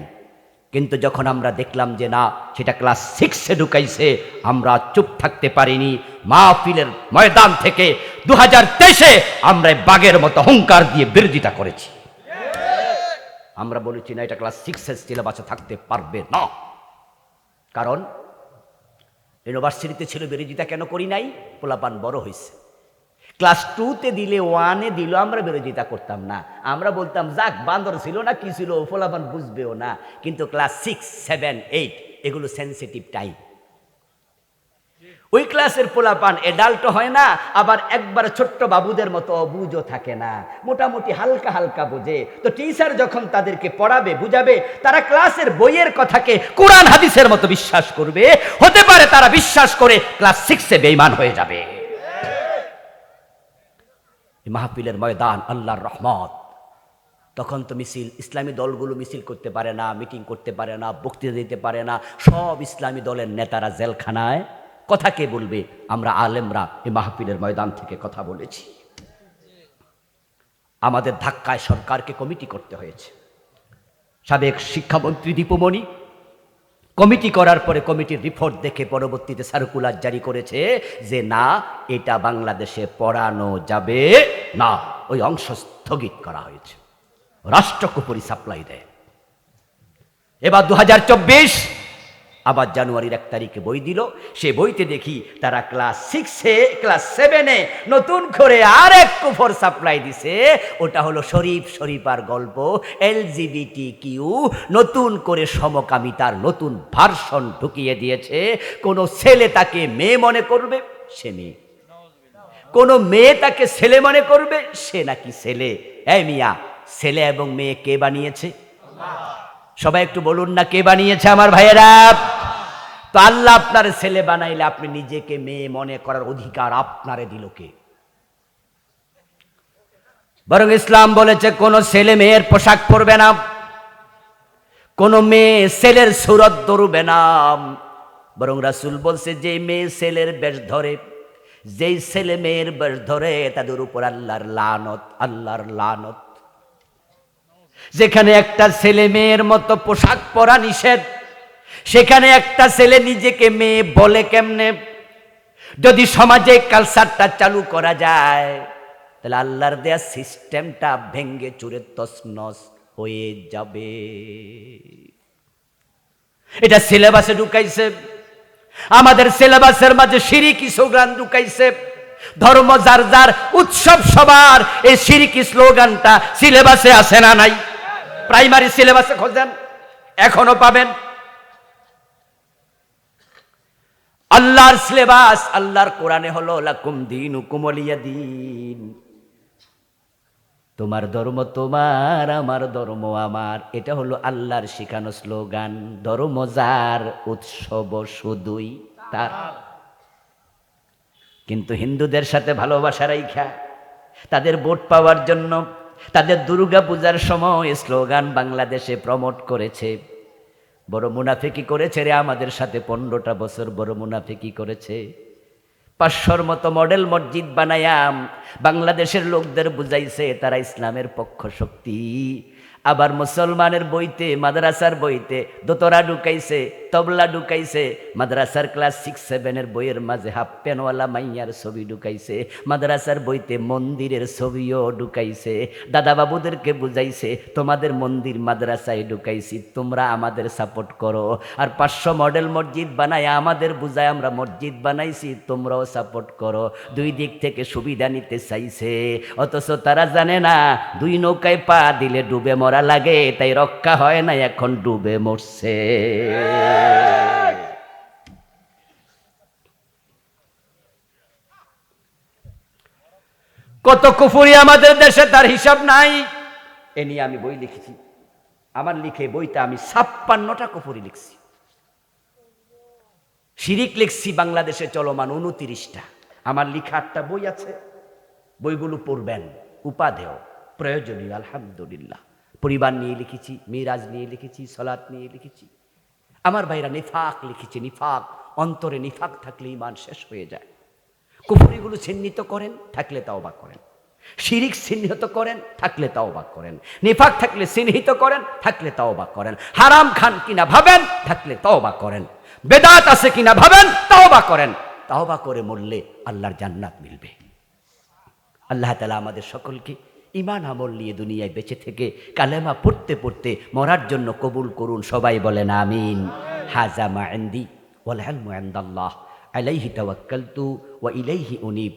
কিন্তু যখন আমরা দেখলাম যে না, সেটা ক্লাস 6-এ ঢুকাইছে, আমরা চুপ থাকতে পারিনি। মাহফিলের ময়দান থেকে 2023-এ আমরা বাঘের মতো হুঙ্কার দিয়ে বিরোধিতা করেছি। আমরা বলেছি না, এটা ক্লাস 6-এর সিলেবাসে থাকতে পারবে না। কারণ ইউনিভার্সিটিতে ছিল, বিরোধিতা কেন করি নাই? পোলাপান বড় হয়েছে। ক্লাস 2-তে দিলে, 1-এ দিল, আমরা বিরোধিতা করতাম না। আমরা বলতাম যাক, বান্দর ছিল না কি ছিল, পোলাপান বুঝবেও না। কিন্তু ক্লাস 6, 7, 8 এগুলো সেন্সিটিভ টাইম। ওই ক্লাসের পোলাপান এডাল্ট হয় না, আবার একবার ছোট্ট বাবুদের মতো অবুঝও থাকে না, মোটামুটি হালকা হালকা বোঝে। তো টিচার যখন তাদেরকে পড়াবে, বুঝাবে, তারা ক্লাসের বইয়ের কথাকে কোরআন হাদিসের মতো বিশ্বাস করবে। হতে পারে তারা বিশ্বাস করে ক্লাস 6-এ বেঈমান হয়ে যাবে। মাহফিলের ময়দান আল্লাহর রহমত। তখন তো মিছিল, ইসলামী দলগুলো মিছিল করতে পারে না, মিটিং করতে পারে না, বক্তৃতা দিতে পারে না। সব ইসলামী দলের নেতারা জেলখানায়। কথা কে বলবে? আমরা আলেমরা এই মাহফিলের ময়দান থেকে কথা বলেছি। আমাদের ধাক্কায় সরকারকে কমিটি করতে হয়েছে। সাবেক শিক্ষামন্ত্রী দীপুমণি কমিটি করার পরে কমিটির রিপোর্ট দেখে পরবর্তীতে সার্কুলার জারি করেছে যে না, এটা বাংলাদেশে পড়ানো যাবে না। ওই অংশ স্থগিত করা হয়েছে। রাষ্ট্র কুপুরি সাপ্লাই দেয়। এবার 2024 আবার জানুয়ারির 1 তারিখে বই দিল। সে বইতে দেখি তারা ক্লাস 6-এ ক্লাস 7-এ নতুন করে আরেক কুফর সাপ্লাই দিছে। ওটা হলো শরীফার গল্প, LGBT নতুন করে সমকামিতার নতুন ভার্সন ঢুকিয়ে দিয়েছে। কোন ছেলে তাকে মেয়ে মনে করবে, সে মেয়ে। কোন মেয়ে তাকে ছেলে মনে করবে, সে নাকি ছেলে। এই মিয়া, ছেলে এবং মেয়ে কে বানিয়েছে? সবাই একটু বলুন না, কে বানিয়েছে আমার ভাইয়েরা? তো আল্লাহ আপনার ছেলে বানাইলে আপনি নিজেকে মেয়ে মনে করার অধিকার আপনারে দিল কে? বরং ইসলাম বলেছে কোন ছেলে মেয়ের পোশাক পরবে না, কোন মেয়ে ছেলের সুরত ধরবে না। বরং রাসূল বলছে যে মেয়ে ছেলের বেশ ধরে, যেই ছেলে মেয়ের বেশ ধরে তাদের উপর আল্লাহর লানত। যেখানে একটা ছেলে মেয়ের মতো পোশাক পরা নিষেধ, সেখানে একটা ছেলে নিজেকে মেয়ে বলে কেমনে? যদি সমাজে কালচারটা চালু করা যায়, তাহলে আল্লাহর দেয়া সিস্টেমটা ভেঙ্গে চুরে তছনছ হয়ে যাবে। এটা সিলেবাসে ঢুকাইছে, আমাদের সিলেবাসের মাঝে শিরকি স্লোগান ঢুকাইছে। ধর্ম যার যার, উৎসব সবার, এই শিরকি স্লোগানটা সিলেবাসে আছে না নাই? প্রাইমারি সিলেবাসে খোঁজেন, এখনো পাবেন। আল্লাহর সিলেবাস, আল্লাহর কোরআনে হলো লাকুম দীনুকুম ওয়ালিয়া দীন। তোমার ধর্ম তোমার, আমার ধর্ম আমার। এটা হলো আল্লাহর শিখানো স্লোগান। ধর্ম যার, উৎসব শুধুই তার। কিন্তু হিন্দুদের সাথে ভালোবাসা রাইখা তাদের ভোট পাওয়ার জন্য তাদের দুর্গা পূজার সময় স্লোগান বাংলাদেশে প্রমোট করেছে। বড় মুনাফিকি করেছে রে আমাদের সাথে, 15টা বছর বড় মুনাফিকি করেছে। 500-র মতো মডেল মসজিদ বানায়াম বাংলাদেশের লোকদের বুঝাইছে তারা ইসলামের পক্ষ শক্তি। আবার মুসলমানের বইতে, মাদ্রাসার বইতে দোতরা ঢুকাইছে, তবলা ঢুকাইছে। মাদ্রাসার ক্লাস 6-7-এর বইয়ের মাঝে হাফ প্যানওয়ালা মাইয়ার ছবি ঢুকাইছে। মাদ্রাসার বইতে মন্দিরের ছবিও ঢুকাইছে। দাদা বাবুদেরকে বুঝাইছে তোমাদের মন্দির মাদ্রাসায় ঢুকাইছি, তোমরা আমাদের সাপোর্ট করো। আর 500 মডেল মসজিদ বানায় আমাদের বুঝায় আমরা মসজিদ বানাইছি, তোমরাও সাপোর্ট করো। দুই দিক থেকে সুবিধা নিতে চাইছে, অথচ তারা জানে না 2 নৌকায় পা দিলে ডুবে মরা লাগে, তাই রক্ষা হয় না, এখন ডুবে মরছে। কত কুফরি আমাদের দেশে, তার হিসাব নাই। এ নিয়ে আমি বই লিখেছি। আমার লিখে বইতে আমি 56টা কুফরি লিখছি। শিরিক লিখছি বাংলাদেশে চলমান 29টা। আমার লিখা 8টা বই আছে, বইগুলো পড়বেন, উপাদেয়, প্রয়োজনীয়। আলহামদুলিল্লাহ। পরিবার নিয়ে লিখেছি, মিরাজ নিয়ে লিখেছি, সালাত নিয়ে লিখেছি। আমার ভাইরা নিফাক লিখেছি। নিফাক, অন্তরে নিফাক থাকলে ঈমান শেষ হয়ে যায়। কুফরিগুলো চিহ্নিত করেন, থাকলে তাওবা করেন। শিরিক চিহ্নিত করেন, থাকলে তাওবা করেন। নিফাক থাকলে চিহ্নিত করেন, থাকলে তাওবা করেন। হারাম খান কিনা ভাবেন, থাকলে তাওবা করেন। বেদাত আছে কিনা ভাবেন, তাওবা করেন। তাওবা করে মরলে আল্লাহর জান্নাত মিলবে। আল্লাহ তাআলা আমাদের সকলকে ঈমান আমল নিয়ে দুনিয়ায় বেঁচে থেকে কালেমা পড়তে পড়তে মরার জন্য কবুল করুন। সবাই বলেন আমিন। হাযা মা ইনদি ওয়াল ইলমু ইনদাল্লাহ আলাইহি তাওয়াক্কালতু ওয়া ইলাইহি উনীব।